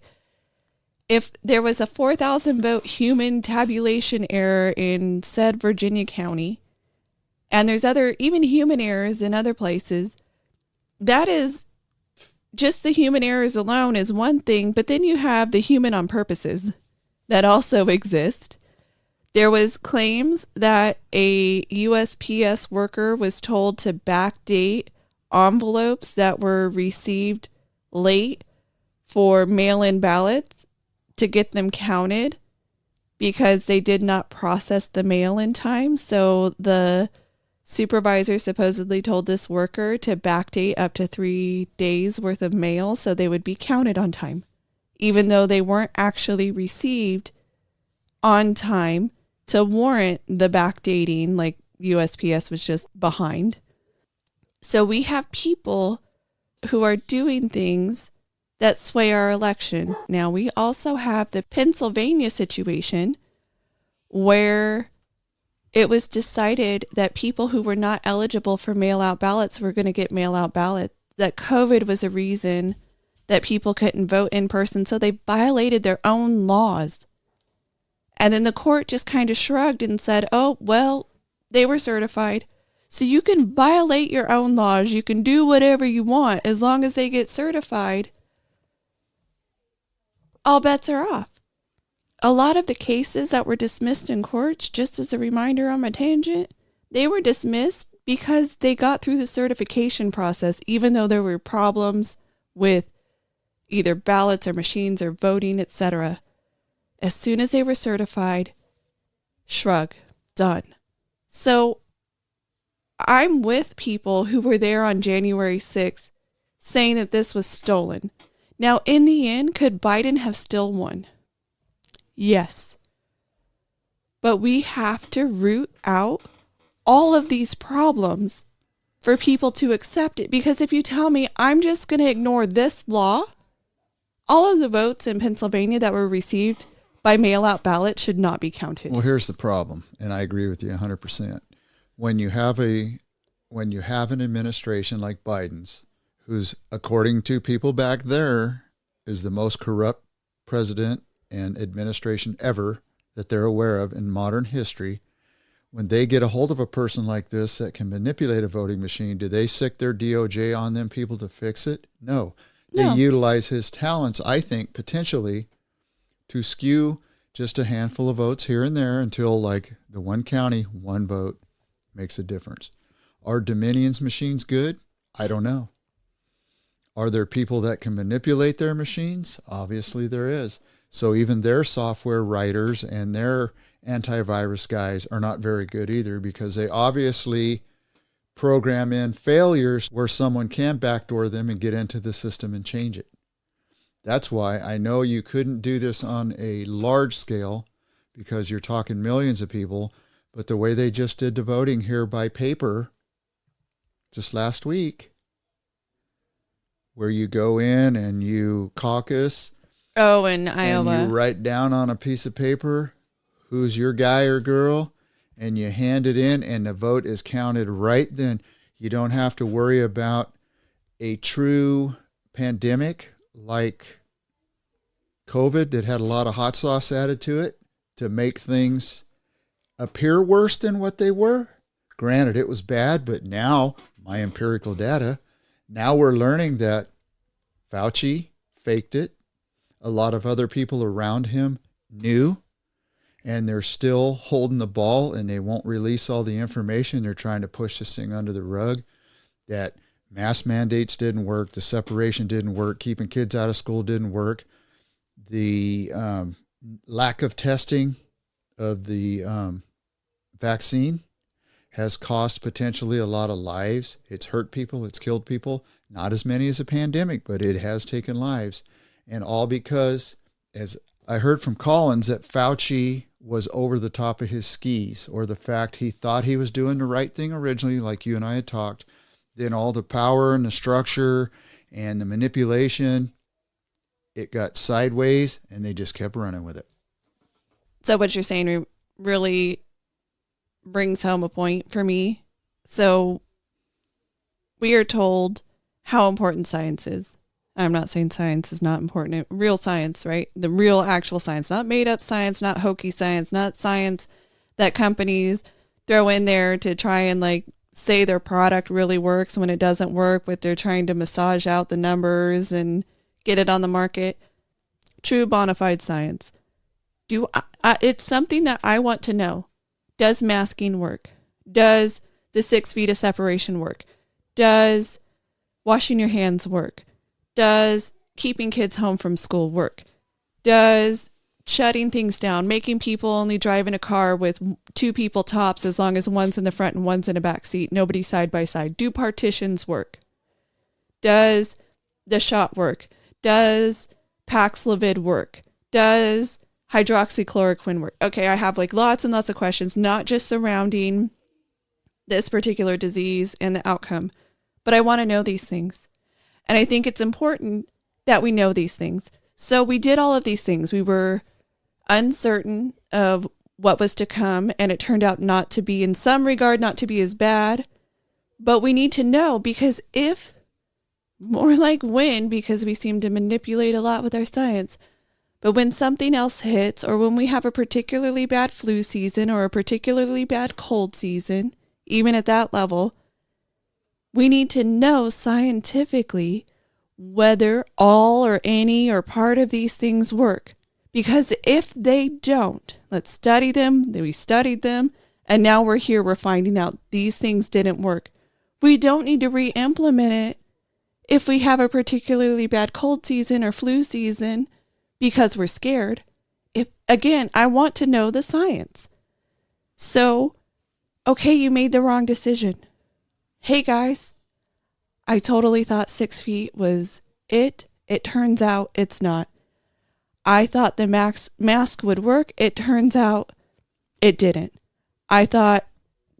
If there was a 4,000 vote human tabulation error in said Virginia County, and there's other, even human errors in other places, that is just the human errors alone is one thing, but then you have the human on purposes that also exist. There was claims that a USPS worker was told to backdate envelopes that were received late for mail-in ballots to get them counted because they did not process the mail in time. So the supervisor supposedly told this worker to backdate up to 3 days worth of mail so they would be counted on time, even though they weren't actually received on time to warrant the backdating, like USPS was just behind. So we have people who are doing things that sway our election. Now, we also have the Pennsylvania situation where it was decided that people who were not eligible for mail-out ballots were going to get mail-out ballots, that COVID was a reason that people couldn't vote in person, so they violated their own laws. And then the court just kind of shrugged and said, oh, well, they were certified. So you can violate your own laws. You can do whatever you want as long as they get certified. All bets are off. A lot of the cases that were dismissed in courts, just as a reminder on my tangent, they were dismissed because they got through the certification process, even though there were problems with either ballots or machines or voting, etc. As soon as they were certified, shrug, done. So I'm with people who were there on January 6th saying that this was stolen. Now, in the end, could Biden have still won? Yes. But we have to root out all of these problems for people to accept it. Because if you tell me I'm just going to ignore this law, all of the votes in Pennsylvania that were received by mail-out ballot should not be counted. Well, here's the problem, and I agree with you 100%. When you have an administration like Biden's, who's, according to people back there, is the most corrupt president and administration ever that they're aware of in modern history, when they get a hold of a person like this that can manipulate a voting machine, do they sick their DOJ on them people to fix it? No. They utilize his talents, I think, potentially to skew just a handful of votes here and there until, like, the one county, one vote makes a difference. Are Dominion's machines good? I don't know. Are there people that can manipulate their machines? Obviously there is. So even their software writers and their antivirus guys are not very good either, because they obviously program in failures where someone can backdoor them and get into the system and change it. That's why I know you couldn't do this on a large scale, because you're talking millions of people, but the way they just did the voting here by paper just last week, where you go in and you caucus. Oh, in Iowa. And you write down on a piece of paper who's your guy or girl, and you hand it in, and the vote is counted right then. You don't have to worry about a true pandemic like COVID that had a lot of hot sauce added to it to make things appear worse than what they were. Granted, it was bad, but now, my empirical data, Now we're learning that Fauci faked it. A lot of other people around him knew, and they're still holding the ball, and they won't release all the information. They're trying to push this thing under the rug, that mask mandates didn't work, the separation didn't work, keeping kids out of school didn't work, the lack of testing of the vaccine has cost potentially a lot of lives. It's hurt people. It's killed people. Not as many as a pandemic, but it has taken lives. And all because, as I heard from Collins, that Fauci was over the top of his skis, or the fact he thought he was doing the right thing originally, like you and I had talked. Then all the power and the structure and the manipulation, it got sideways, and they just kept running with it. So what you're saying really brings home a point for me. So we are told how important science is. I'm not saying science is not important. Real science, right? The real actual science, not made up science, not hokey science, not science that companies throw in there to try and like say their product really works when it doesn't work, but they're trying to massage out the numbers and get it on the market. True bona fide science. It's something that I want to know. Does masking work? Does the 6 feet of separation work? Does washing your hands work? Does keeping kids home from school work? Does shutting things down, making people only drive in a car with 2 people tops as long as one's in the front and one's in a back seat, nobody side by side? Do partitions work? Does the shot work? Does Paxlovid work? Does hydroxychloroquine work? Okay, I have like lots and lots of questions, not just surrounding this particular disease and the outcome, but I want to know these things. And I think it's important that we know these things. So we did all of these things. We were uncertain of what was to come, and it turned out not to be, in some regard, not to be as bad. But we need to know, because if, more like when, because we seem to manipulate a lot with our science, but when something else hits, or when we have a particularly bad flu season or a particularly bad cold season, even at that level, we need to know scientifically whether all or any or part of these things work. Because if they don't, let's study them, we studied them, and now we're here, we're finding out these things didn't work. We don't need to re-implement it if we have a particularly bad cold season or flu season because we're scared. Again, I want to know the science. So, okay, you made the wrong decision. Hey guys, I totally thought 6 feet was it. It turns out it's not. I thought the mask would work. It turns out it didn't. I thought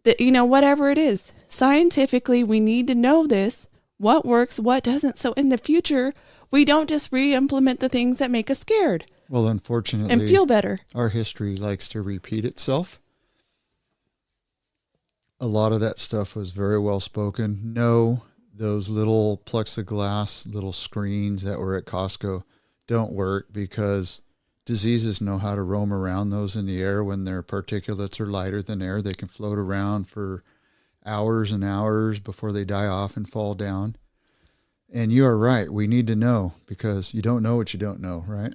that, whatever it is, scientifically, we need to know this, what works, what doesn't. So in the future, we don't just re-implement the things that make us scared. Well, unfortunately, and feel better. Our history likes to repeat itself. A lot of that stuff was very well spoken. No, those little plexiglass little screens that were at Costco don't work, because diseases know how to roam around those in the air. When their particulates are lighter than air, they can float around for hours and hours before they die off and fall down. And you are right. We need to know, because you don't know what you don't know, right?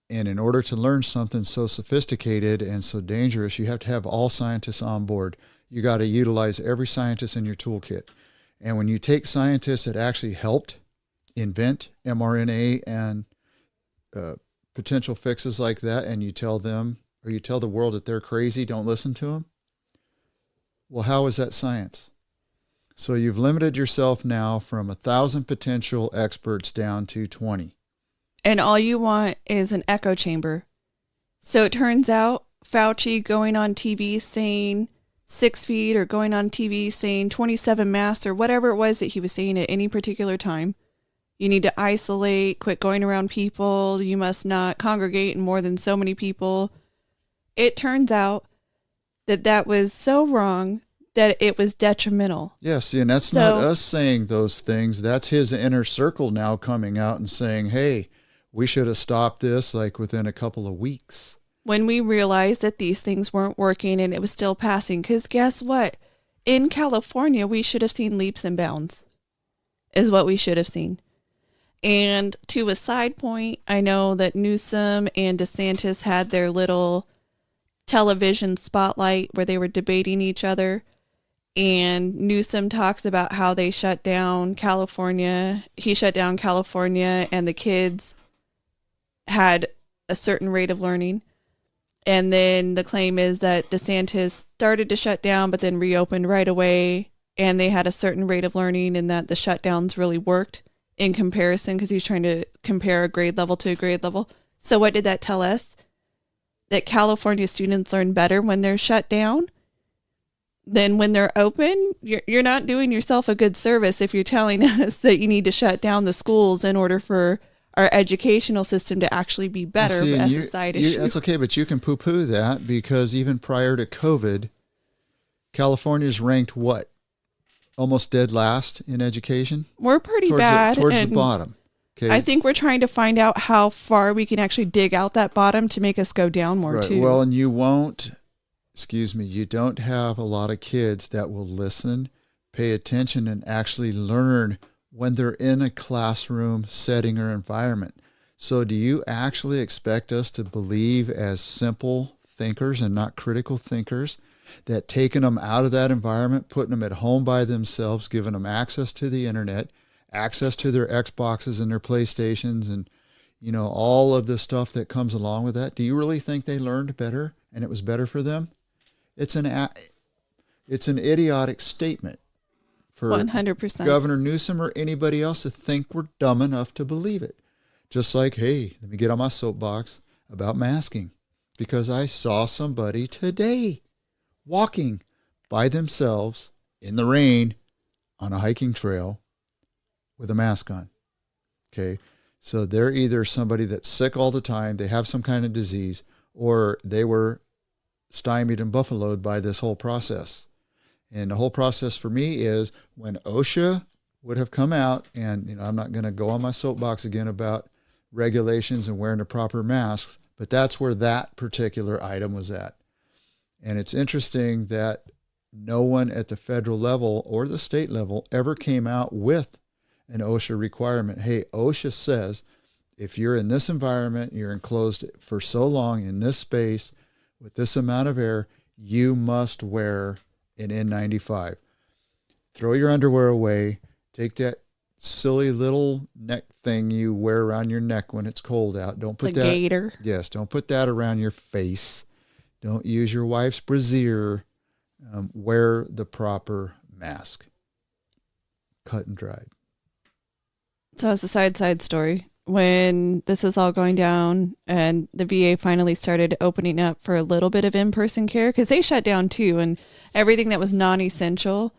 And in order to learn something so sophisticated and so dangerous, you have to have all scientists on board. You got to utilize every scientist in your toolkit. And when you take scientists that actually helped invent mRNA and potential fixes like that, and you tell them, or you tell the world that they're crazy, don't listen to them, well, how is that science? So you've limited yourself now from 1,000 potential experts down to 20. And all you want is an echo chamber. So it turns out Fauci going on TV saying 6 feet, or going on TV saying 27 masks, or whatever it was that he was saying at any particular time. You need to isolate, quit going around people. You must not congregate in more than so many people. It turns out that that was so wrong that it was detrimental. Yeah, see, and that's not us saying those things. That's his inner circle now coming out and saying, hey, we should have stopped this like within a couple of weeks. When we realized that these things weren't working and it was still passing, because guess what? In California, we should have seen leaps and bounds. is what we should have seen. And to a side point, I know that Newsom and DeSantis had their little television spotlight where they were debating each other. And Newsom talks about how they shut down California. He shut down California and the kids had a certain rate of learning. And then the claim is that DeSantis started to shut down, but then reopened right away. And they had a certain rate of learning and that the shutdowns really worked in comparison because he's trying to compare a grade level to a grade level. So what did that tell us? That California students learn better when they're shut down than when they're open? You're not doing yourself a good service if you're telling us that you need to shut down the schools in order for our educational system to actually be better as a side issue. That's okay, but you can poo-poo that because even prior to COVID, California's ranked what? Almost dead last in education? We're pretty bad. Towards the bottom. Okay. I think we're trying to find out how far we can actually dig out that bottom to make us go down more, too. Well, and you don't have a lot of kids that will listen, pay attention, and actually learn when they're in a classroom setting or environment. So do you actually expect us to believe as simple thinkers and not critical thinkers that taking them out of that environment, putting them at home by themselves, giving them access to the internet, access to their Xboxes and their PlayStations and, all of the stuff that comes along with that, do you really think they learned better and it was better for them? It's an idiotic statement for 100%. Governor Newsom or anybody else to think we're dumb enough to believe it. Just like, hey, let me get on my soapbox about masking because I saw somebody today walking by themselves in the rain on a hiking trail with a mask on. Okay. So they're either somebody that's sick all the time, they have some kind of disease, or they were stymied and buffaloed by this whole process. And the whole process for me is when OSHA would have come out, and I'm not going to go on my soapbox again about regulations and wearing the proper masks, but that's where that particular item was at. And it's interesting that no one at the federal level or the state level ever came out with an OSHA requirement. Hey, OSHA says if you're in this environment, you're enclosed for so long in this space with this amount of air, you must wear an N95. Throw your underwear away. Take that silly little neck thing you wear around your neck when it's cold out. Don't put the gaiter. Yes, don't put that around your face. Don't use your wife's brassiere. Wear the proper mask. Cut and dried. So it's a side story. When this is all going down and the VA finally started opening up for a little bit of in-person care, because they shut down too, and everything that was non-essential,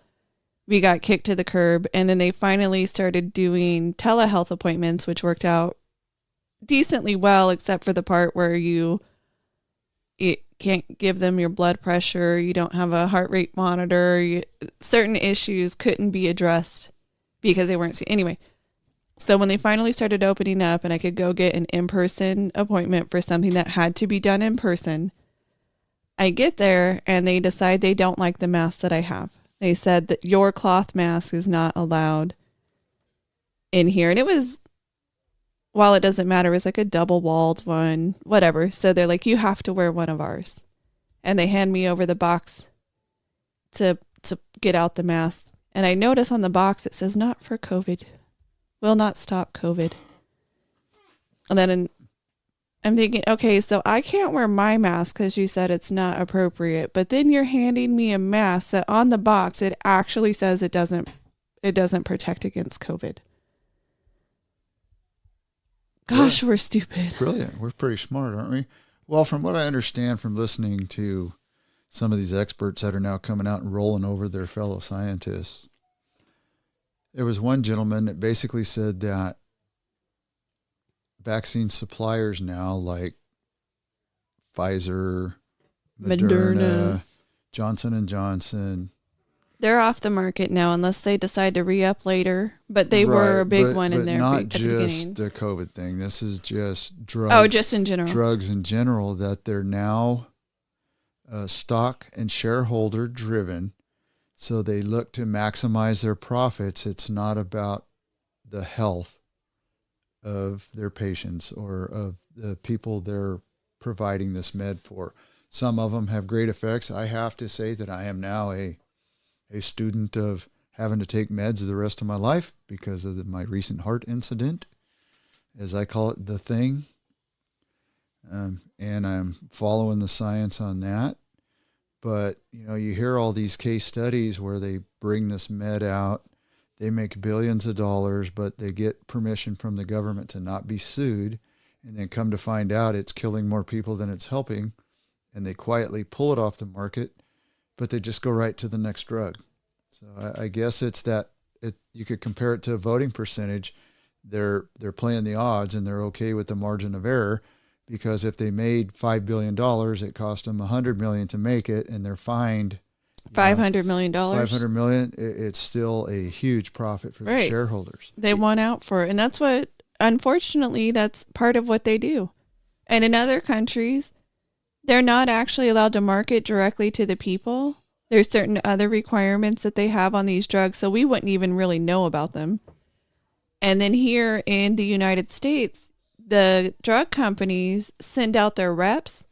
we got kicked to the curb. And then they finally started doing telehealth appointments, which worked out decently well, except for the part where you can't give them your blood pressure, you don't have a heart rate monitor, certain issues couldn't be addressed because they weren't anyway. So when they finally started opening up and I could go get an in-person appointment for something that had to be done in person, I get there and they decide they don't like the mask that I have. They said that your cloth mask is not allowed in here. And it was, while it doesn't matter, it was like a double-walled one, whatever. So they're like, you have to wear one of ours. And they hand me over the box to get out the mask. And I notice on the box it says, not for COVID. Will not stop COVID. And then I'm thinking, okay, so I can't wear my mask because you said it's not appropriate. But then you're handing me a mask that on the box, it actually says it doesn't protect against COVID. Gosh, we're stupid. Brilliant. We're pretty smart, aren't we? Well, from what I understand from listening to some of these experts that are now coming out and rolling over their fellow scientists, there was one gentleman that basically said that vaccine suppliers now, like Pfizer, Moderna, Johnson & Johnson, they're off the market now unless they decide to re-up later. But they were a big one in there not at the beginning. just the COVID thing. This is just drugs. Oh, just in general. Drugs in general, that they're now stock and shareholder driven. So they look to maximize their profits. It's not about the health of their patients or of the people they're providing this med for. Some of them have great effects. I have to say that I am now a student of having to take meds the rest of my life because of my recent heart incident, as I call it, the thing. And I'm following the science on that. But, you hear all these case studies where they bring this med out, they make billions of dollars, but they get permission from the government to not be sued, and then come to find out it's killing more people than it's helping, and they quietly pull it off the market, but they just go right to the next drug. So I guess it's that you could compare it to a voting percentage. They're playing the odds, and they're okay with the margin of error. Because if they made $5 billion, it cost them $100 million to make it, and they're fined $500 million. $500 million. It's still a huge profit for the shareholders. They won out for it, and that's what, unfortunately, that's part of what they do. And in other countries, they're not actually allowed to market directly to the people. There's certain other requirements that they have on these drugs, so we wouldn't even really know about them. And then here in the United States, the drug companies send out their reps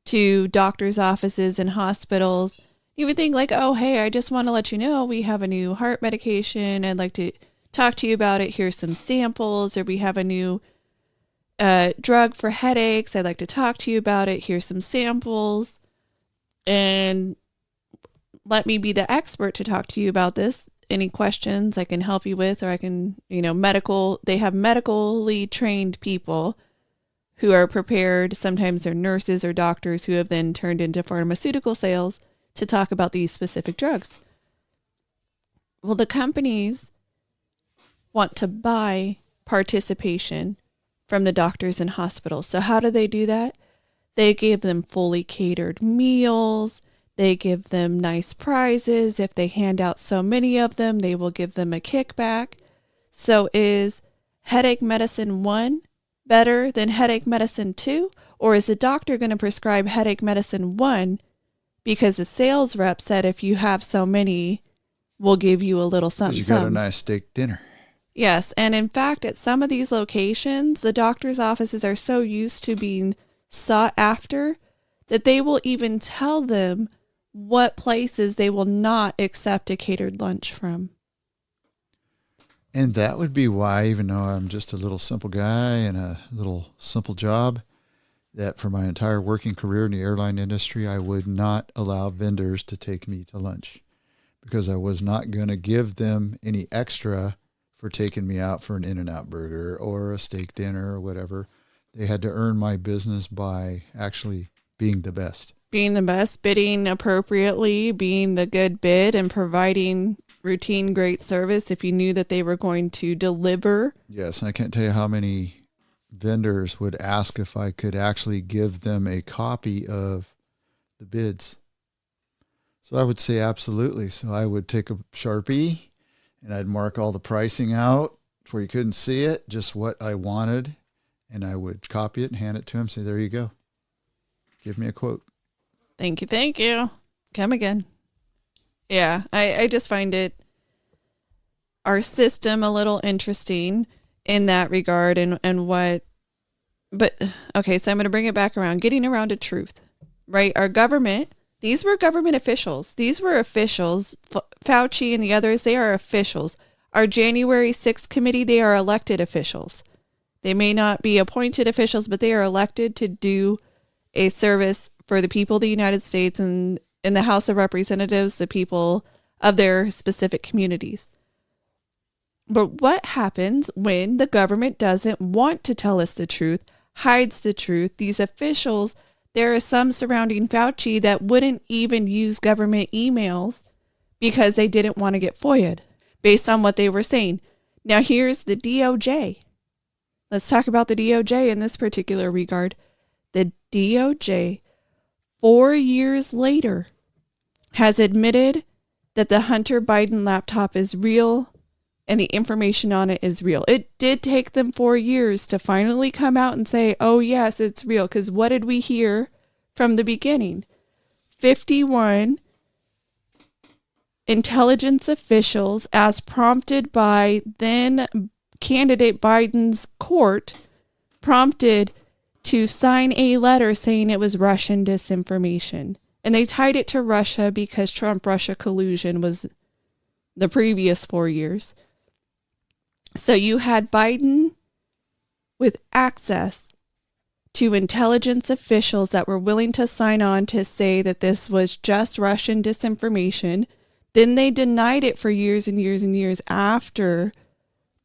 to doctors' offices and hospitals. You would think like, oh, hey, I just want to let you know we have a new heart medication. I'd like to talk to you about it. Here's some samples. Or we have a new drug for headaches. I'd like to talk to you about it. Here's some samples. And let me be the expert to talk to you about this. Any questions I can help you with, or I can, they have medically trained people who are prepared. Sometimes they're nurses or doctors who have then turned into pharmaceutical sales to talk about these specific drugs. Well, the companies want to buy participation from the doctors and hospitals. So how do they do that? They give them fully catered meals. They give them nice prizes. If they hand out so many of them, they will give them a kickback. So is headache medicine 1 better than headache medicine 2? Or is the doctor going to prescribe headache medicine 1 because the sales rep said if you have so many, we'll give you a little something? Because you got a nice steak dinner. Yes. And in fact, at some of these locations, the doctor's offices are so used to being sought after that they will even tell them what places they will not accept a catered lunch from. And that would be why, even though I'm just a little simple guy in a little simple job, that for my entire working career in the airline industry, I would not allow vendors to take me to lunch because I was not going to give them any extra for taking me out for an In-N-Out burger or a steak dinner or whatever. They had to earn my business by actually being the best. Being the best, bidding appropriately, being the good bid, and providing routine great service if you knew that they were going to deliver. Yes, and I can't tell you how many vendors would ask if I could actually give them a copy of the bids. So I would say absolutely. So I would take a Sharpie and I'd mark all the pricing out where you couldn't see it, just what I wanted, and I would copy it and hand it to him, say, there you go. Give me a quote. Thank you. Come again. Yeah, I just find our system a little interesting in that regard but okay, so I'm going to bring it back around, getting around to truth, right? Our government, these were government officials. These were officials, Fauci and the others, they are officials. Our January 6th committee, they are elected officials. They may not be appointed officials, but they are elected to do a service for the people of the United States and in the House of Representatives, the people of their specific communities. But what happens when the government doesn't want to tell us the truth, hides the truth? These officials, there are some surrounding Fauci that wouldn't even use government emails because they didn't want to get FOIA'd based on what they were saying. Now here's the DOJ. Let's talk about the DOJ in this particular regard. The DOJ, 4 years later, has admitted that the Hunter Biden laptop is real and the information on it is real. It did take them 4 years to finally come out and say, oh, yes, it's real. Because what did we hear from the beginning? 51 intelligence officials, as prompted by then candidate Biden's court, prompted to sign a letter saying it was Russian disinformation. And they tied it to Russia because Trump-Russia collusion was the previous 4 years. So you had Biden with access to intelligence officials that were willing to sign on to say that this was just Russian disinformation. Then they denied it for years and years and years after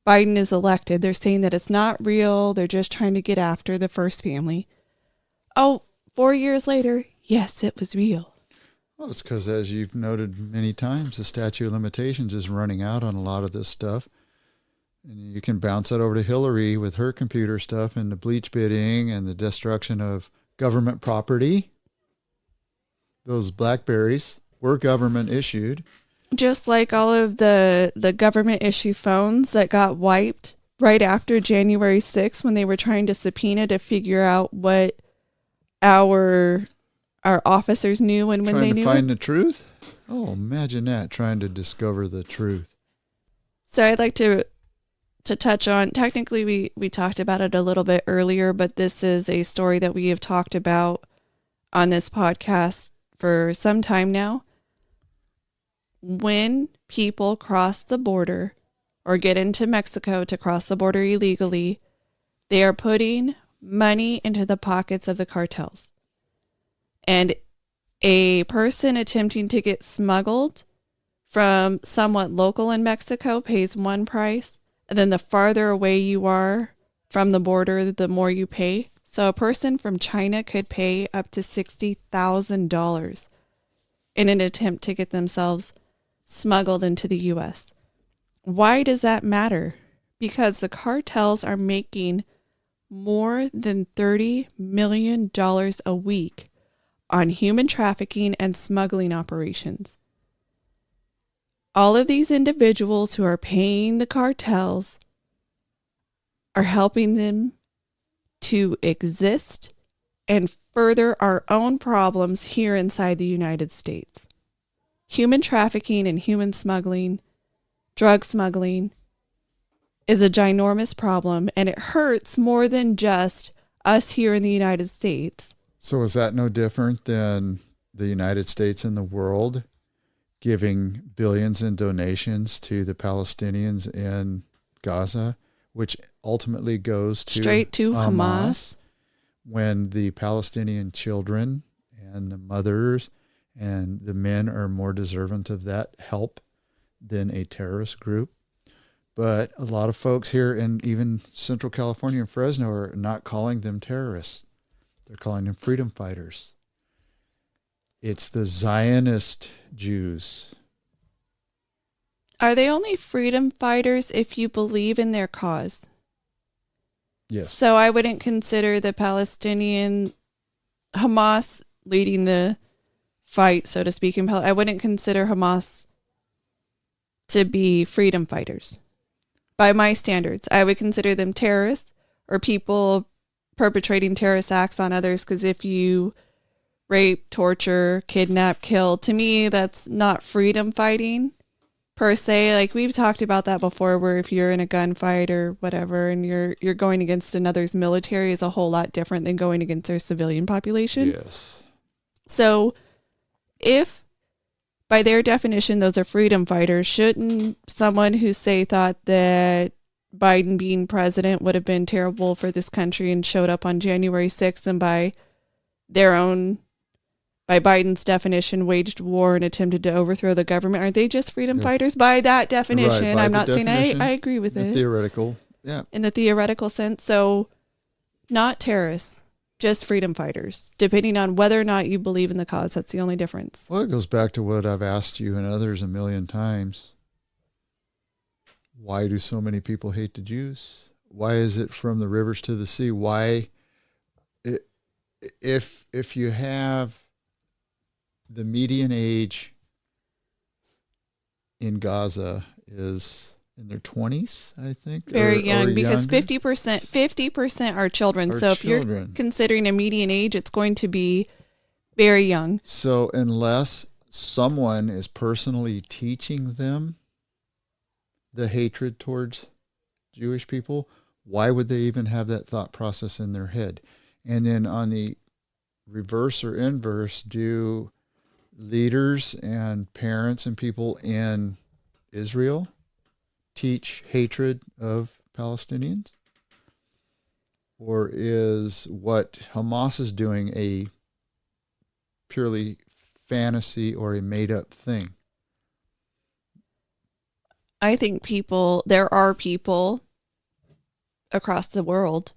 Biden is elected. They're saying that it's not real. They're just trying to get after the first family. Oh, 4 years later, yes, it was real. Well, it's because, as you've noted many times, the statute of limitations is running out on a lot of this stuff. And you can bounce that over to Hillary with her computer stuff and the bleach bidding and the destruction of government property. Those BlackBerries were government issued. Just like all of the government issue phones that got wiped right after January 6th when they were trying to subpoena to figure out what our officers knew and when they knew. Trying to find the truth? Oh, imagine that, trying to discover the truth. So I'd like to touch on, technically we talked about it a little bit earlier, but this is a story that we have talked about on this podcast for some time now. When people cross the border or get into Mexico to cross the border illegally, they are putting money into the pockets of the cartels. And a person attempting to get smuggled from somewhat local in Mexico pays one price, and then the farther away you are from the border, the more you pay. So a person from China could pay up to $60,000 in an attempt to get themselves smuggled into the U.S. Why does that matter? Because the cartels are making more than $30 million a week on human trafficking and smuggling operations. All of these individuals who are paying the cartels are helping them to exist and further our own problems here inside the United States. Human trafficking and human smuggling, drug smuggling, is a ginormous problem, and it hurts more than just us here in the United States. So is that no different than the United States and the world giving billions in donations to the Palestinians in Gaza, which ultimately goes to straight to Hamas, when the Palestinian children and the mothers and the men are more deserving of that help than a terrorist group? But a lot of folks here in even Central California and Fresno are not calling them terrorists. They're calling them freedom fighters. It's the Zionist Jews. Are they only freedom fighters if you believe in their cause? Yes. So I wouldn't consider the Palestinian Hamas leading the fight, so to speak. I wouldn't consider Hamas to be freedom fighters. By my standards, I would consider them terrorists or people perpetrating terrorist acts on others, because if you rape, torture, kidnap, kill, to me, that's not freedom fighting per se. Like we've talked about that before, where if you're in a gunfight or whatever and you're going against another's military, is a whole lot different than going against their civilian population. Yes. So if by their definition those are freedom fighters, shouldn't someone who thought that Biden being president would have been terrible for this country and showed up on January 6th and by Biden's definition waged war and attempted to overthrow the government, aren't they just freedom fighters by that definition? Right, by I'm the not saying definition, I agree with it. Theoretical, yeah. In the theoretical sense. So not terrorists, just freedom fighters, depending on whether or not you believe in the cause. That's the only difference. Well, it goes back to what I've asked you and others a million times. Why do so many people hate the Jews? Why is it from the rivers to the sea? Why, if you have the median age in Gaza is in their 20s, I think. Very young, or because younger. 50% are children. Are so if children. you're considering a median age, it's going to be very young. So unless someone is personally teaching them the hatred towards Jewish people, why would they even have that thought process in their head? And then on the reverse or inverse, do leaders and parents and people in Israel teach hatred of Palestinians? Or is what Hamas is doing a purely fantasy or a made-up thing? I think there are people across the world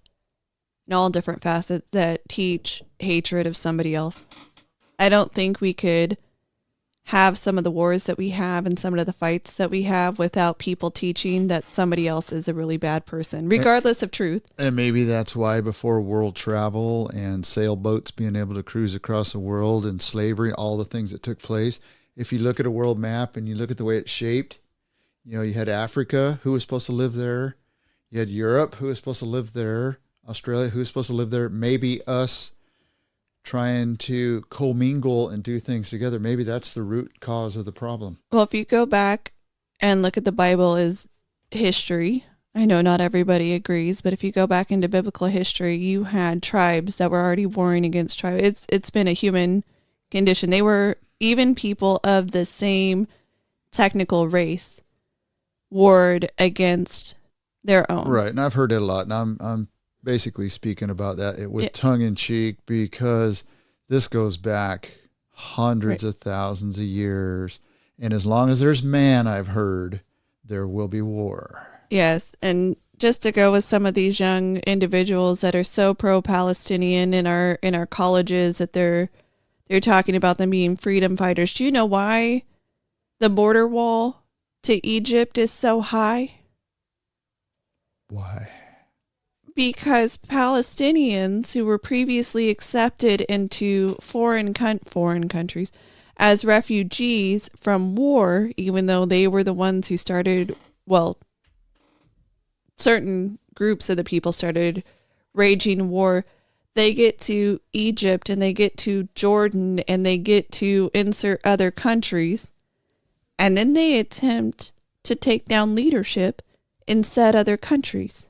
in all different facets that teach hatred of somebody else. I don't think we could have some of the wars that we have and some of the fights that we have without people teaching that somebody else is a really bad person, regardless of truth. And maybe that's why before world travel and sailboats being able to cruise across the world and slavery, all the things that took place, if you look at a world map and you look at the way it's shaped, you had Africa, who was supposed to live there. You had Europe, who was supposed to live there. Australia, who was supposed to live there. Maybe us trying to commingle and do things together. Maybe that's the root cause of the problem. Well, if you go back and look at the Bible as history, I know not everybody agrees, but if you go back into biblical history, you had tribes that were already warring against tribes. It's been a human condition. They were even people of the same technical race warred against their own. Right, and I've heard it a lot, and I'm basically speaking about that with tongue in cheek, because this goes back hundreds of thousands of years, and as long as there's man, I've heard, there will be war. Yes, and just to go with some of these young individuals that are so pro-Palestinian in our colleges that they're talking about them being freedom fighters. Do you know why the border wall to Egypt is so high? Why? Because Palestinians who were previously accepted into foreign countries as refugees from war, even though they were the ones who started, certain groups of the people started raging war, they get to Egypt and they get to Jordan and they get to insert other countries, and then they attempt to take down leadership in said other countries.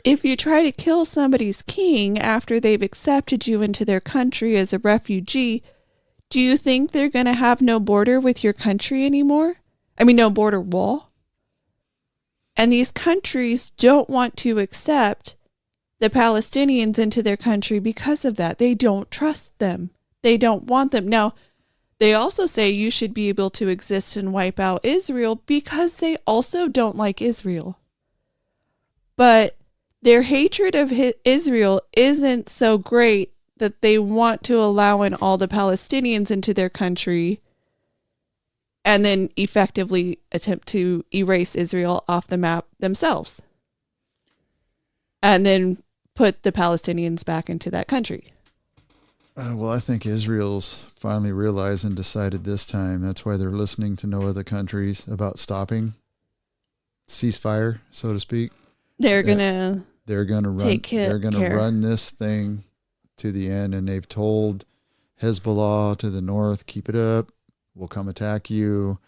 If you try to kill somebody's king after they've accepted you into their country as a refugee, do you think they're going to have no border with your country anymore? I mean, no border wall? And these countries don't want to accept the Palestinians into their country because of that. They don't trust them. They don't want them. Now, they also say you should be able to exist and wipe out Israel because they also don't like Israel. But their hatred of Israel isn't so great that they want to allow in all the Palestinians into their country and then effectively attempt to erase Israel off the map themselves. And then put the Palestinians back into that country. Well, I think Israel's finally realized and decided this time. That's why they're listening to no other countries about stopping ceasefire, so to speak. They're gonna run this thing to the end, and they've told Hezbollah to the north, keep it up, we'll come attack you.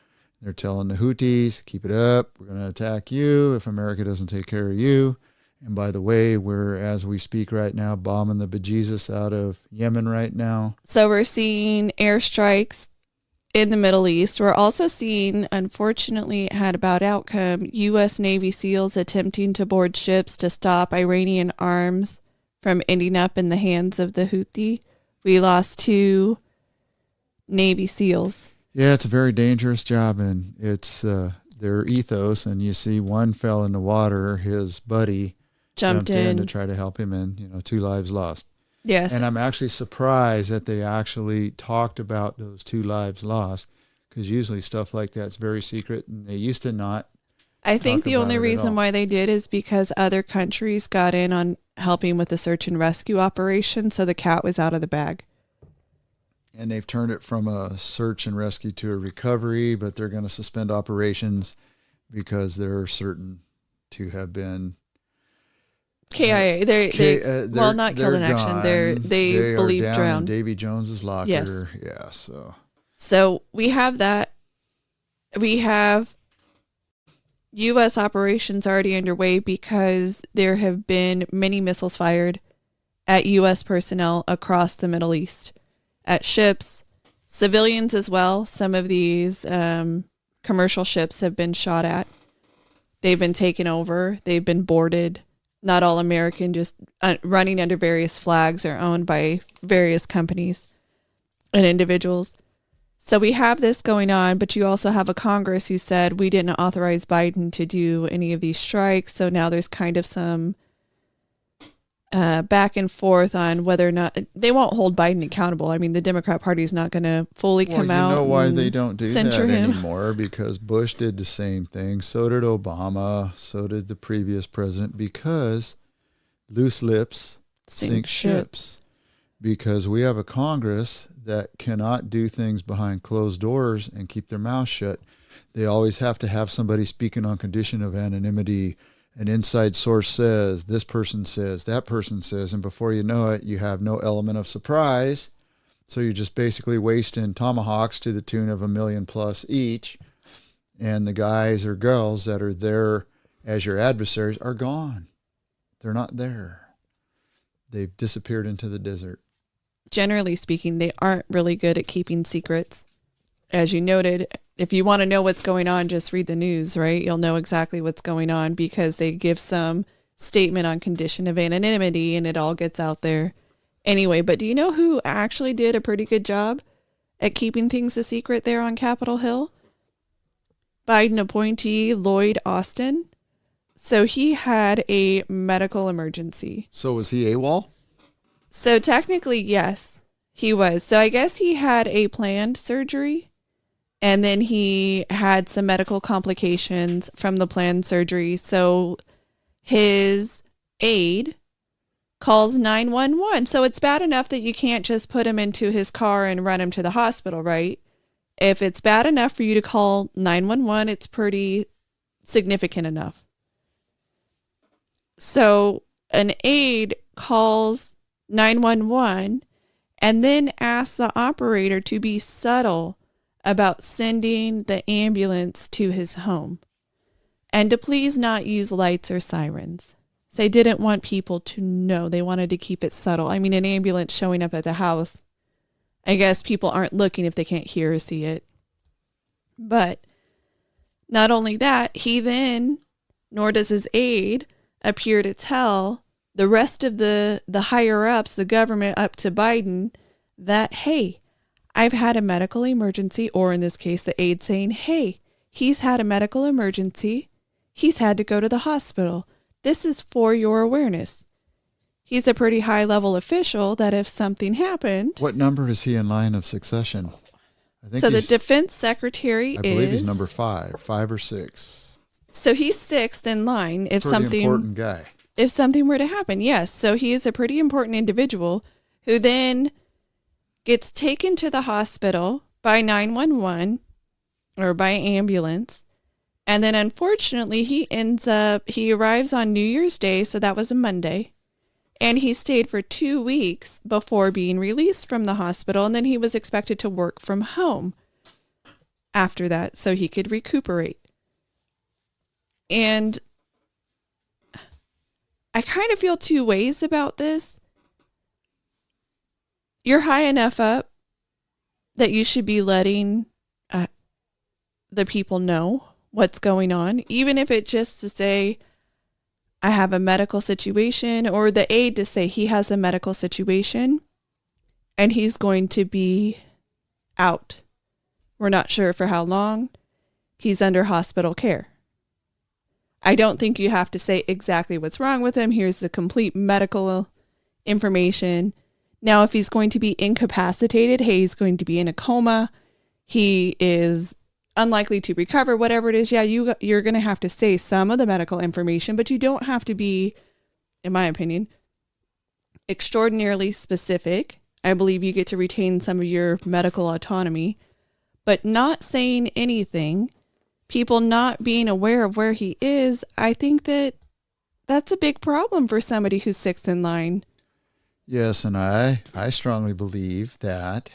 They're telling the Houthis, keep it up, we're going to attack you if America doesn't take care of you. And by the way, we're, as we speak right now, bombing the bejesus out of Yemen right now. So we're seeing airstrikes in the Middle East. We're also seeing, unfortunately, it had a bad outcome, U.S. Navy SEALs attempting to board ships to stop Iranian arms from ending up in the hands of the Houthi. We lost 2 Navy SEALs. Yeah, it's a very dangerous job, and it's their ethos. And you see one fell in the water, his buddy jumped in to try to help him, and 2 lives lost. Yes. And I'm actually surprised that they actually talked about those 2 lives lost, because usually stuff like that's very secret, and they used to not. I think the only reason why they did is because other countries got in on helping with the search and rescue operation, so the cat was out of the bag. And they've turned it from a search and rescue to a recovery, but they're going to suspend operations because they're certain to have been KIA. Not killed in action. They believe drowned. Davy Jones's locker. Yes. Yeah. So So we have that. We have U.S. operations already underway because there have been many missiles fired at U.S. personnel across the Middle East, at ships, civilians as well. Some of these commercial ships have been shot at. They've been taken over. They've been boarded. Not all American, just running under various flags or owned by various companies and individuals. So we have this going on, but you also have a Congress who said we didn't authorize Biden to do any of these strikes. So now there's kind of some back and forth on whether or not they won't hold Biden accountable. I mean, the Democrat Party is not going to fully come out. You know why they don't do that him anymore? Because Bush did the same thing. So did Obama. So did the previous president. Because loose lips sink ships. Because we have a Congress that cannot do things behind closed doors and keep their mouth shut. They always have to have somebody speaking on condition of anonymity. An inside source says, this person says, that person says, and before you know it, you have no element of surprise. So you're just basically wasting tomahawks to the tune of $1 million plus each. And the guys or girls that are there as your adversaries are gone. They're not there. They've disappeared into the desert. Generally speaking, they aren't really good at keeping secrets. As you noted, if you want to know what's going on, just read the news, right? You'll know exactly what's going on because they give some statement on condition of anonymity and it all gets out there. Anyway, but do you know who actually did a pretty good job at keeping things a secret there on Capitol Hill? Biden appointee Lloyd Austin. So he had a medical emergency. So was he AWOL? So technically, yes, he was. So I guess he had a planned surgery and then he had some medical complications from the planned surgery. So his aide calls 911. So it's bad enough that you can't just put him into his car and run him to the hospital, right? If it's bad enough for you to call 911, it's pretty significant enough. So an aide calls 911 and then asks the operator to be subtle about sending the ambulance to his home and to please not use lights or sirens. They didn't want people to know. They wanted to keep it subtle. I mean, an ambulance showing up at the house, I guess people aren't looking if they can't hear or see it. But not only that, he then, nor does his aide, appear to tell the rest of the higher ups, the government up to Biden, that, hey, I've had a medical emergency, or in this case, the aide saying, hey, he's had a medical emergency. He's had to go to the hospital. This is for your awareness. He's a pretty high level official that if something happened. What number is he in line of succession? I think so the defense secretary I believe he's number 5 or 6. So he's 6th in line if pretty something important guy. If something were to happen. Yes. So he is a pretty important individual who then gets taken to the hospital by 911 or by ambulance. And then unfortunately he arrives on New Year's Day. So that was a Monday. And he stayed for 2 weeks before being released from the hospital. And then he was expected to work from home after that so he could recuperate. And I kind of feel 2 ways about this. You're high enough up that you should be letting the people know what's going on, even if it's just to say, I have a medical situation, or the aide to say he has a medical situation and he's going to be out. We're not sure for how long. He's under hospital care. I don't think you have to say exactly what's wrong with him. Here's the complete medical information. Now, if he's going to be incapacitated, hey, he's going to be in a coma. He is unlikely to recover, whatever it is. Yeah, you're going to have to say some of the medical information, but you don't have to be, in my opinion, extraordinarily specific. I believe you get to retain some of your medical autonomy, but not saying anything, people not being aware of where he is, I think that's a big problem for somebody who's 6th in line. Yes, and I strongly believe that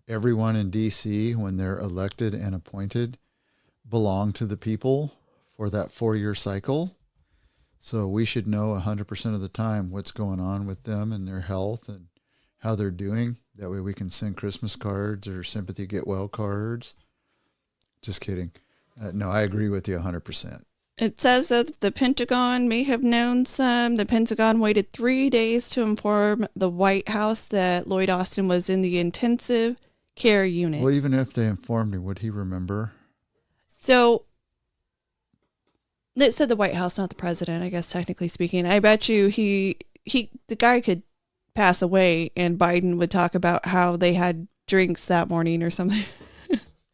everyone in D.C., when they're elected and appointed, belong to the people for that 4-year cycle. So we should know 100% of the time what's going on with them and their health and how they're doing. That way we can send Christmas cards or sympathy get well cards. Just kidding. No, I agree with you 100%. It says that the Pentagon may have known some. The Pentagon waited 3 days to inform the White House that Lloyd Austin was in the intensive care unit. Well, even if they informed him, would he remember? So it said the White House, not the president, I guess, technically speaking. I bet you the guy could pass away and Biden would talk about how they had drinks that morning or something.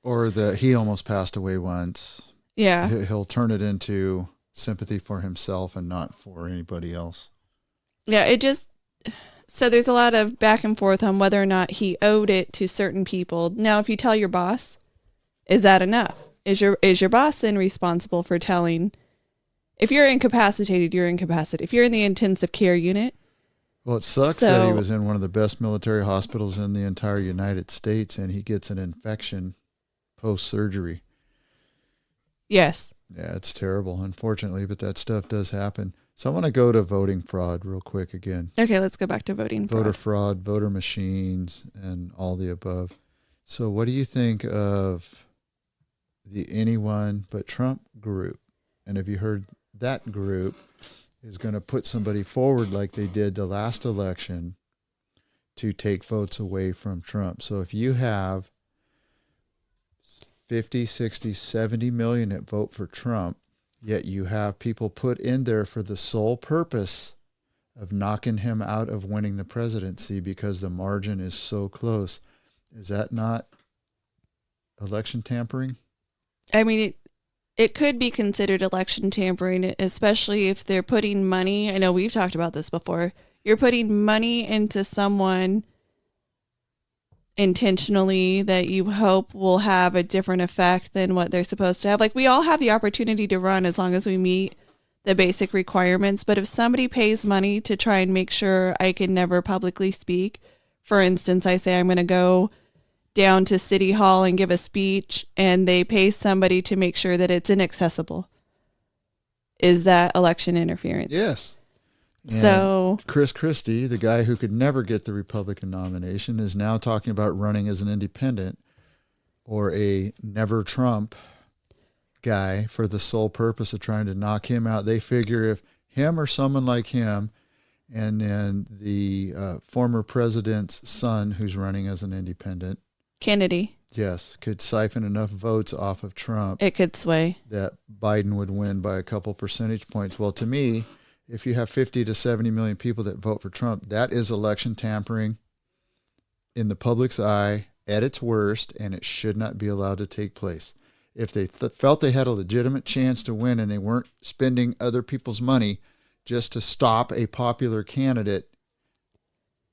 Or that he almost passed away once. Yeah. He'll turn it into sympathy for himself and not for anybody else. Yeah, so there's a lot of back and forth on whether or not he owed it to certain people. Now, if you tell your boss, is that enough? Is your boss then responsible for telling? If you're incapacitated, you're incapacitated. If you're in the intensive care unit. Well, it sucks that he was in one of the best military hospitals in the entire United States and he gets an infection post-surgery. Yes. Yeah, it's terrible, unfortunately, but that stuff does happen. So I want to go to voting fraud real quick again. Okay, let's go back to voting fraud. Voter fraud, voter machines, and all the above. So what do you think of the Anyone But Trump group? And have you heard that group is going to put somebody forward like they did the last election to take votes away from Trump? So if you have 50, 60, 70 million that vote for Trump, yet you have people put in there for the sole purpose of knocking him out of winning the presidency because the margin is so close. Is that not election tampering? I mean, it could be considered election tampering, especially if they're putting money. I know we've talked about this before. You're putting money into someone intentionally that you hope will have a different effect than what they're supposed to have. Like, we all have the opportunity to run as long as we meet the basic requirements. But if somebody pays money to try and make sure I can never publicly speak, for instance, I say I'm going to go down to City Hall and give a speech, and they pay somebody to make sure that it's inaccessible, is that election interference? Yes. And so Chris Christie, the guy who could never get the Republican nomination, is now talking about running as an independent or a never Trump guy for the sole purpose of trying to knock him out. They figure if him or someone like him and then the former president's son who's running as an independent, Kennedy, yes, could siphon enough votes off of Trump, it could sway that Biden would win by a couple percentage points. Well, to me, if you have 50 to 70 million people that vote for Trump, that is election tampering in the public's eye at its worst, and it should not be allowed to take place. If they felt they had a legitimate chance to win and they weren't spending other people's money just to stop a popular candidate,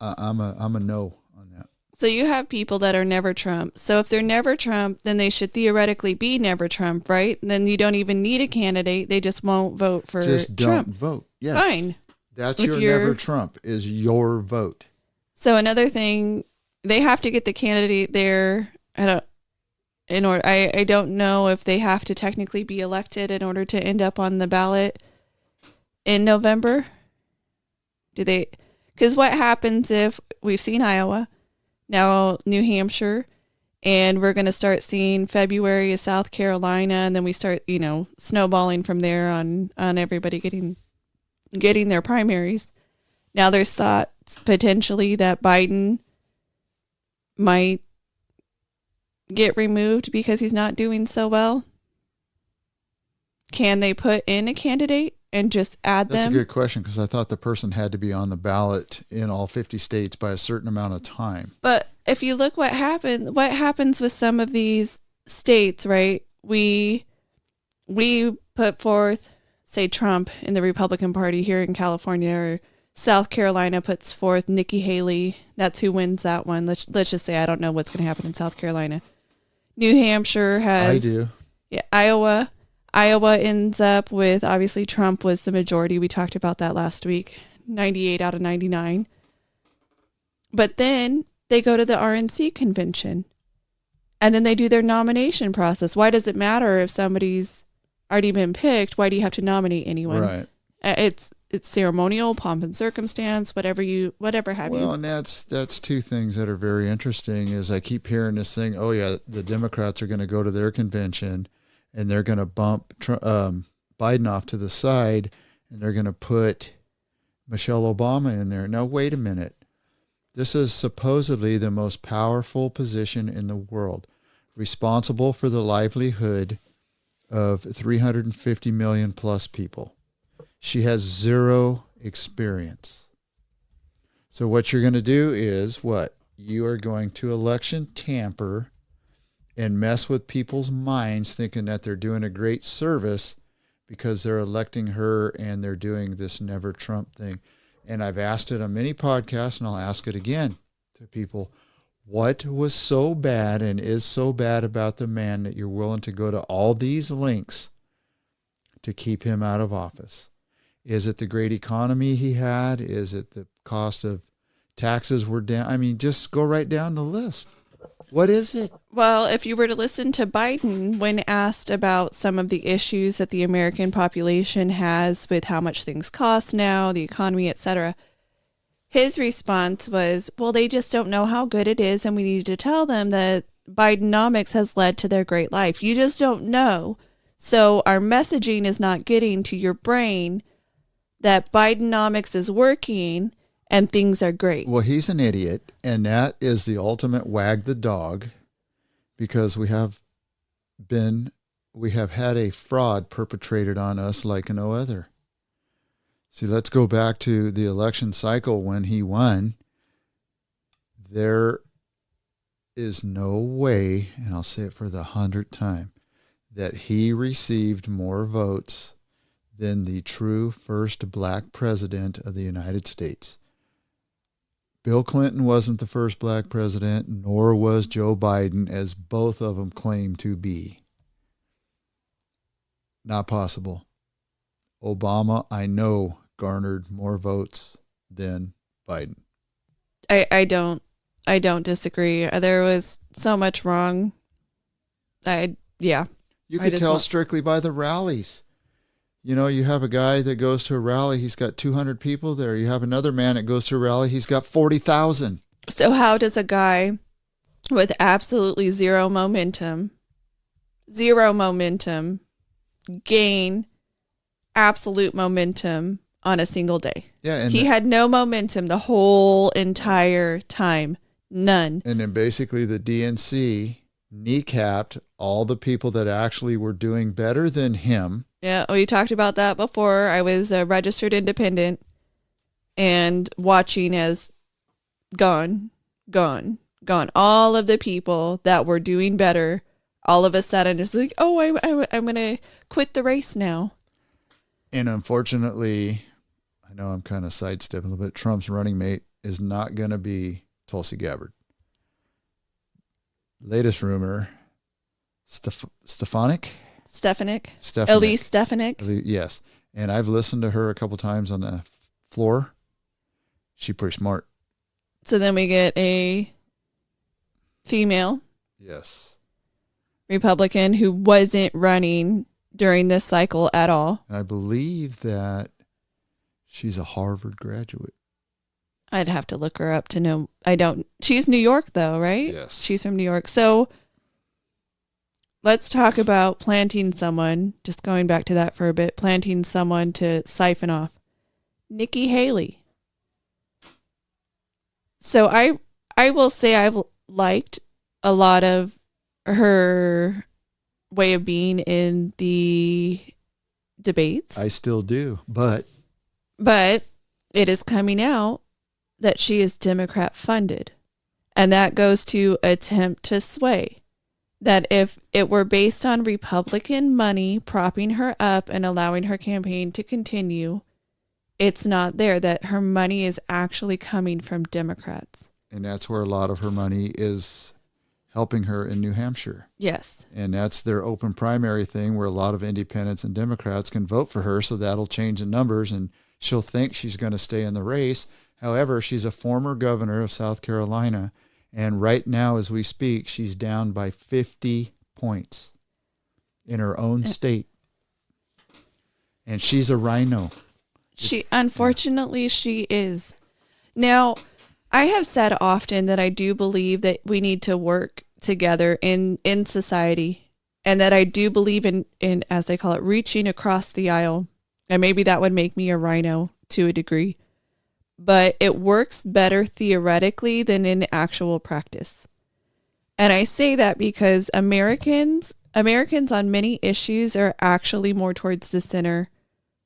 I'm a no on that. So you have people that are never Trump. So if they're never Trump, then they should theoretically be never Trump, right? Then you don't even need a candidate. They just won't vote for Trump. Just don't vote. Yes. Fine. That's your never Trump, is your vote. So another thing, they have to get the candidate there. I don't know if they have to technically be elected in order to end up on the ballot in November. Do they? Because what happens if we've seen Iowa, now New Hampshire, and we're going to start seeing February is South Carolina, and then we start, snowballing from there on everybody getting their primaries. Now there's thoughts potentially that Biden might get removed because he's not doing so well. Can they put in a candidate and just add them? That's a good question, because I thought the person had to be on the ballot in all 50 states by a certain amount of time. But if you look what happens with some of these states, right? We put forth, say, Trump in the Republican Party here in California, or South Carolina puts forth Nikki Haley. That's who wins that one. Let's just say I don't know what's going to happen in South Carolina. New Hampshire has... I do. Yeah, Iowa ends up with, obviously, Trump was the majority. We talked about that last week. 98 out of 99. But then They go to the RNC convention. And then they do their nomination process. Why does it matter if somebody's already been picked? Why do you have to nominate anyone? Right. It's ceremonial, pomp and circumstance, whatever have you. Well, and that's two things that are very interesting. Is I keep hearing this thing. Oh yeah, the Democrats are going to go to their convention, and they're going to bump Biden off to the side, and they're going to put Michelle Obama in there. Now wait a minute. This is supposedly the most powerful position in the world, responsible for the livelihood of 350 million plus people. She has zero experience. So what you're going to do is what? You are going to election tamper and mess with people's minds thinking that they're doing a great service because they're electing her and they're doing this never Trump thing. And I've asked it on many podcasts, and I'll ask it again to people. What was so bad and is so bad about the man that you're willing to go to all these lengths to keep him out of office? Is it the great economy he had? Is it the cost of taxes were down? I mean, just go right down the list. What is it? Well, if you were to listen to Biden when asked about some of the issues that the American population has with how much things cost now, the economy, etc., his response was, well, they just don't know how good it is, and we need to tell them that Bidenomics has led to their great life. You just don't know. So our messaging is not getting to your brain that Bidenomics is working and things are great. Well, he's an idiot, and that is the ultimate wag the dog, because we have had a fraud perpetrated on us like no other. See, let's go back to the election cycle when he won. There is no way, and I'll say it for the 100th time, that he received more votes than the true first black president of the United States. Bill Clinton wasn't the first black president, nor was Joe Biden, as both of them claim to be. Not possible. Obama, I know, garnered more votes than Biden. I don't disagree. There was so much wrong. You could tell strictly by the rallies. You know, you have a guy that goes to a rally, he's got 200 people there. You have another man that goes to a rally, he's got 40,000. So how does a guy with absolutely zero momentum gain absolute momentum on a single day? Yeah, and he had no momentum the whole entire time. None. And then basically the DNC kneecapped all the people that actually were doing better than him. Yeah, we talked about that before. I was a registered independent and watching as gone. All of the people that were doing better, all of a sudden just like, oh, I'm going to quit the race now. And unfortunately, I know I'm kind of sidestepping a little bit, Trump's running mate is not going to be Tulsi Gabbard. Latest rumor, Stefanik. Elise Stefanik. Yes. And I've listened to her a couple times on the floor. She's pretty smart. So then we get a female. Yes. Republican who wasn't running during this cycle at all. And I believe that she's a Harvard graduate. I'd have to look her up to know. She's New York though, right? Yes. She's from New York. So let's talk about planting someone, just going back to that for a bit, planting someone to siphon off. Nikki Haley. So I will say I've liked a lot of her way of being in the debates. I still do, but it is coming out that she is Democrat funded. And that goes to attempt to sway. That if it were based on Republican money propping her up and allowing her campaign to continue, it's not there, that her money is actually coming from Democrats. And that's where a lot of her money is helping her in New Hampshire. Yes. And that's their open primary thing where a lot of independents and Democrats can vote for her, so that'll change the numbers and she'll think she's going to stay in the race. However, she's a former governor of South Carolina, And right now, as we speak, she's down by 50 points in her own state. And she's a rhino. Unfortunately, she is. Now, I have said often that I do believe that we need to work together in society, and that I do believe in, as they call it, reaching across the aisle. And maybe that would make me a rhino to a degree. But it works better theoretically than in actual practice. And I say that because Americans on many issues are actually more towards the center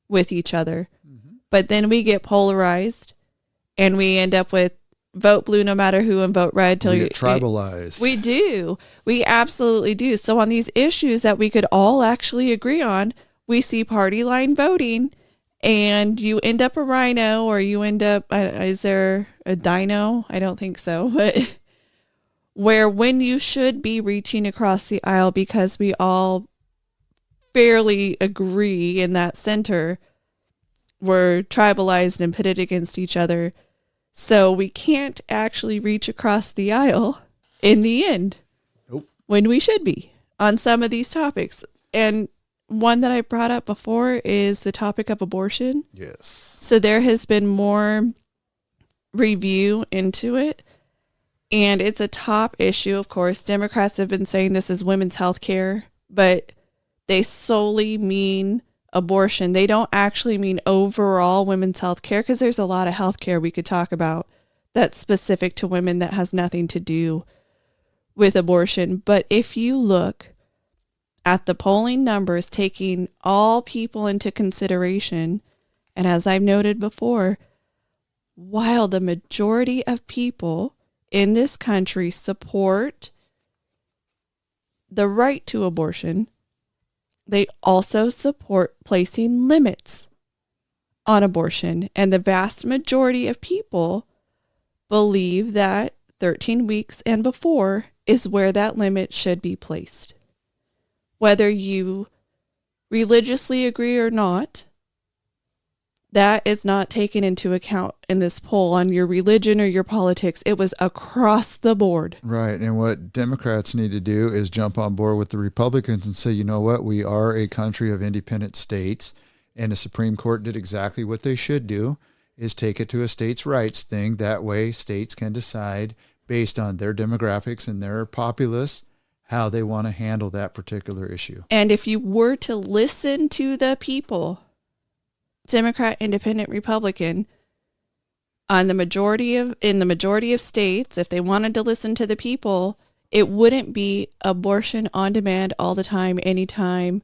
with each other. Mm-hmm. But then we get polarized and we end up with vote blue no matter who and vote red till we get tribalized. We do. We absolutely do. So on these issues that we could all actually agree on, we see party line voting, and you end up a rhino, or you end up, is there a dino? I don't think so. But where when you should be reaching across the aisle because we all fairly agree in that center, we're tribalized and pitted against each other. So we can't actually reach across the aisle in the end. Nope. When we should be on some of these topics. And one that I brought up before is the topic of abortion. Yes. So there has been more review into it. And it's a top issue, of course. Democrats have been saying this is women's health care, but they solely mean abortion. They don't actually mean overall women's health care, because there's a lot of health care we could talk about that's specific to women that has nothing to do with abortion. But if you look at the polling numbers, taking all people into consideration, and as I've noted before, while the majority of people in this country support the right to abortion, they also support placing limits on abortion. And the vast majority of people believe that 13 weeks and before is where that limit should be placed. Whether you religiously agree or not, that is not taken into account in this poll on your religion or your politics. It was across the board. Right. And what Democrats need to do is jump on board with the Republicans and say, you know what, we are a country of independent states, and the Supreme Court did exactly what they should do, is take it to a states' rights thing. That way states can decide based on their demographics and their populace how they want to handle that particular issue. And if you were to listen to the people, Democrat, Independent, Republican, in the majority of states, if they wanted to listen to the people, it wouldn't be abortion on demand all the time, anytime.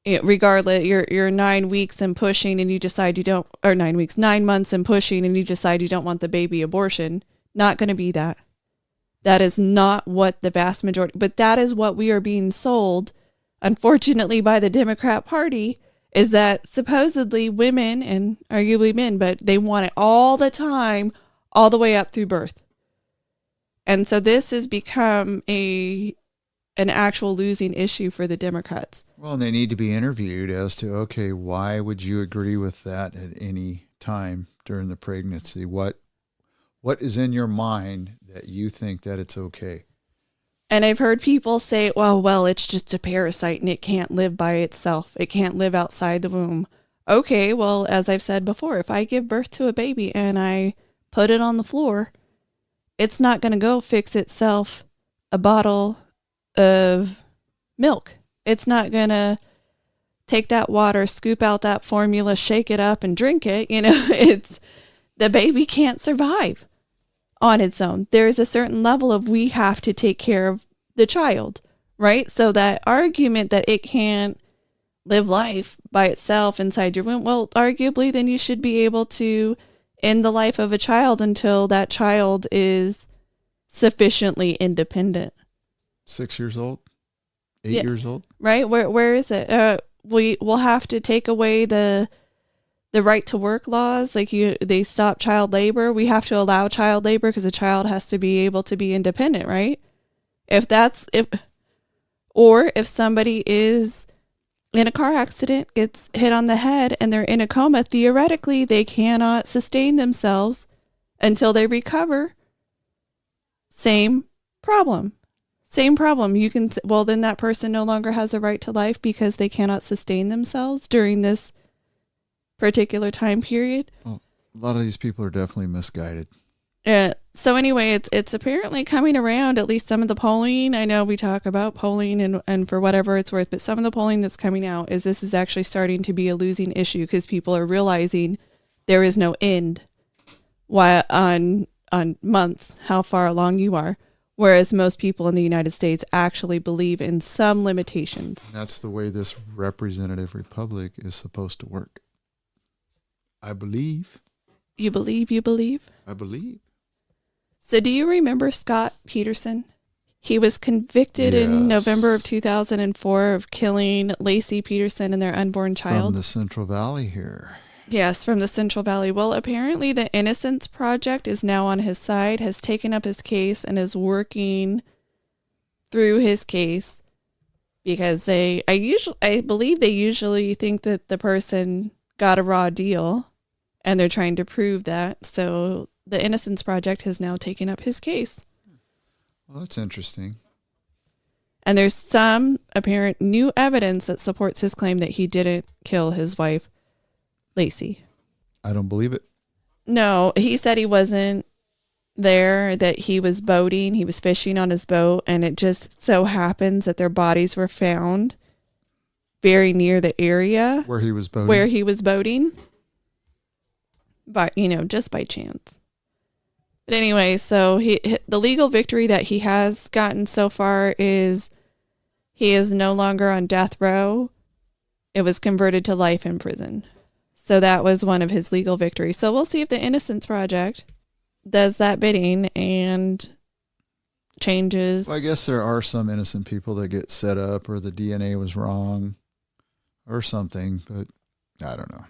Regardless, you're 9 weeks and pushing and you decide you don't, or 9 weeks, 9 months and pushing and you decide you don't want the baby abortion. Not going to be that. That is not what the vast majority, but that is what we are being sold, unfortunately, by the Democrat Party, is that supposedly women, and arguably men, but they want it all the time, all the way up through birth. And so this has become an actual losing issue for the Democrats. Well, and they need to be interviewed as to, okay, why would you agree with that at any time during the pregnancy? What is in your mind that you think that it's okay? And I've heard people say, well, it's just a parasite and it can't live by itself. It can't live outside the womb. Okay, well, as I've said before, if I give birth to a baby and I put it on the floor, it's not going to go fix itself a bottle of milk. It's not going to take that water, scoop out that formula, shake it up and drink it. You know, the baby can't survive on its own. There is a certain level of we have to take care of the child, right? So that argument that it can't live life by itself inside your womb, well, arguably then you should be able to end the life of a child until that child is sufficiently independent. 6 years old? 8 years old? Right? Where is it? We'll have to take away the right to work laws, like they stop child labor. We have to allow child labor because a child has to be able to be independent, right? If somebody is in a car accident, gets hit on the head and they're in a coma, theoretically they cannot sustain themselves until they recover Same problem. Same problem. You can, well, then that person no longer has a right to life because they cannot sustain themselves during this particular time period. Well, a lot of these people are definitely misguided. So anyway, it's apparently coming around, at least some of the polling. I know we talk about polling and for whatever it's worth, but some of the polling that's coming out is this is actually starting to be a losing issue because people are realizing there is no end on months, how far along you are. Whereas most people in the United States actually believe in some limitations. That's the way this representative republic is supposed to work. I believe. You believe, you believe? I believe. So do you remember Scott Peterson? He was convicted in November of 2004 of killing Lacey Peterson and their unborn child. From the Central Valley here. Yes, from the Central Valley. Well, apparently the Innocence Project is now on his side, has taken up his case, and is working through his case because I believe they usually think that the person got a raw deal, and they're trying to prove that. So the Innocence Project has now taken up his case. Well, that's interesting. And there's some apparent new evidence that supports his claim that he didn't kill his wife, Lacey. I don't believe it. No, he said he wasn't there, that he was boating, he was fishing on his boat, and it just so happens that their bodies were found very near the area where he was boating. But, just by chance. But anyway, so the legal victory that he has gotten so far is he is no longer on death row. It was converted to life in prison. So that was one of his legal victories. So we'll see if the Innocence Project does that bidding and changes. Well, I guess there are some innocent people that get set up or the DNA was wrong or something, but I don't know.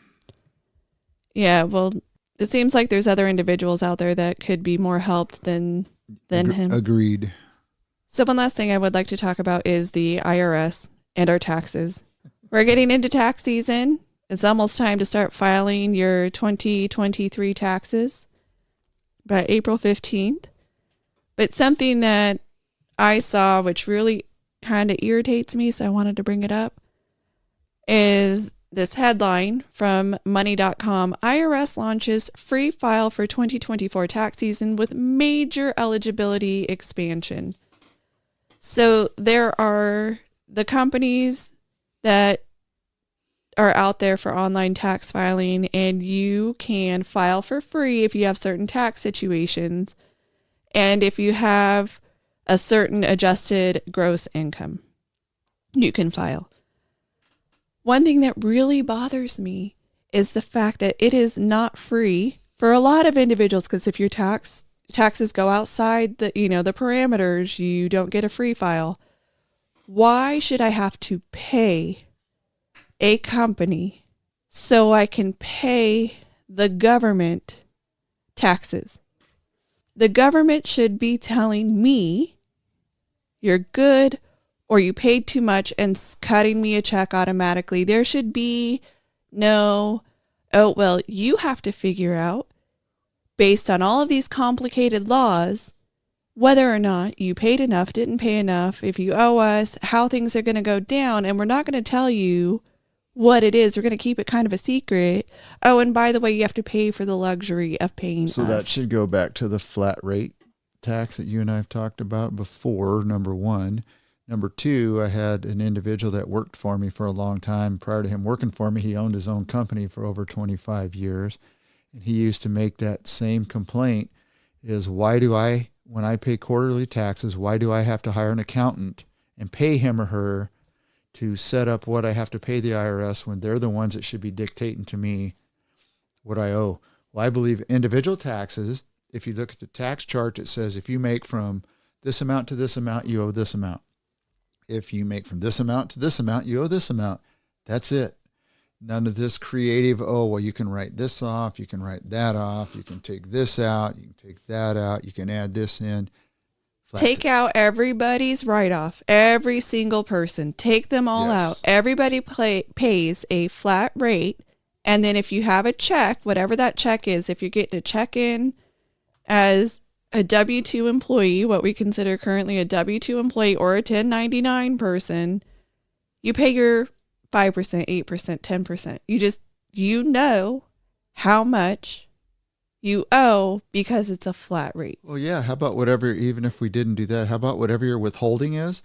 Yeah, well, it seems like there's other individuals out there that could be more helped than him. Agreed. So one last thing I would like to talk about is the IRS and our taxes. We're getting into tax season. It's almost time to start filing your 2023 taxes by April 15th. But something that I saw, which really kind of irritates me, so I wanted to bring it up, is this headline from money.com. IRS launches free file for 2024 tax season with major eligibility expansion. So there are the companies that are out there for online tax filing, and you can file for free if you have certain tax situations and if you have a certain adjusted gross income, you can file. One thing that really bothers me is the fact that it is not free for a lot of individuals, because if your taxes go outside the parameters, you don't get a free file. Why should I have to pay a company so I can pay the government taxes? The government should be telling me you're good or you paid too much and cutting me a check automatically. There should be no, oh, well, you have to figure out, based on all of these complicated laws, whether or not you paid enough, didn't pay enough, if you owe us, how things are going to go down. And we're not going to tell you what it is. We're going to keep it kind of a secret. Oh, and by the way, you have to pay for the luxury of paying us. So that should go back to the flat rate tax that you and I have talked about before, number one. Number two, I had an individual that worked for me for a long time. Prior to him working for me, he owned his own company for over 25 years. And he used to make that same complaint is, when I pay quarterly taxes, why do I have to hire an accountant and pay him or her to set up what I have to pay the IRS when they're the ones that should be dictating to me what I owe? Well, I believe individual taxes, if you look at the tax chart, it says if you make from this amount to this amount, you owe this amount. If you make from this amount to this amount, you owe this amount. That's it. None of this creative, oh, well, you can write this off, you can write that off, you can take this out, you can take that out, you can add this in. Take out everybody's write-off, every single person. Take them all out. Everybody pays a flat rate, and then if you have a check, whatever that check is, if you're getting a check in as a W-2 employee, what we consider currently a W-2 employee or a 1099 person, you pay your 5%, 8%, 10%. You know how much you owe because it's a flat rate. Well, yeah. How about whatever, even if we didn't do that, how about whatever your withholding is?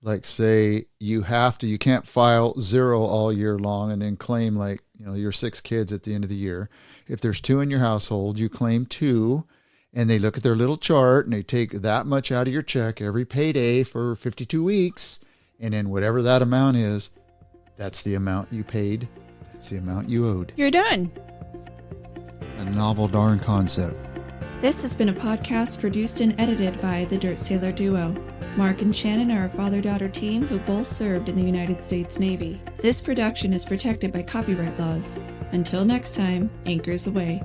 Like say you can't file 0 all year long and then claim like, your 6 kids at the end of the year. If there's 2 in your household, you claim 2 and they look at their little chart and they take that much out of your check every payday for 52 weeks. And then whatever that amount is, that's the amount you paid. That's the amount you owed. You're done. A novel darn concept. This has been a podcast produced and edited by the Dirt Sailor duo. Mark and Shannon are a father-daughter team who both served in the United States Navy. This production is protected by copyright laws. Until next time, anchors away.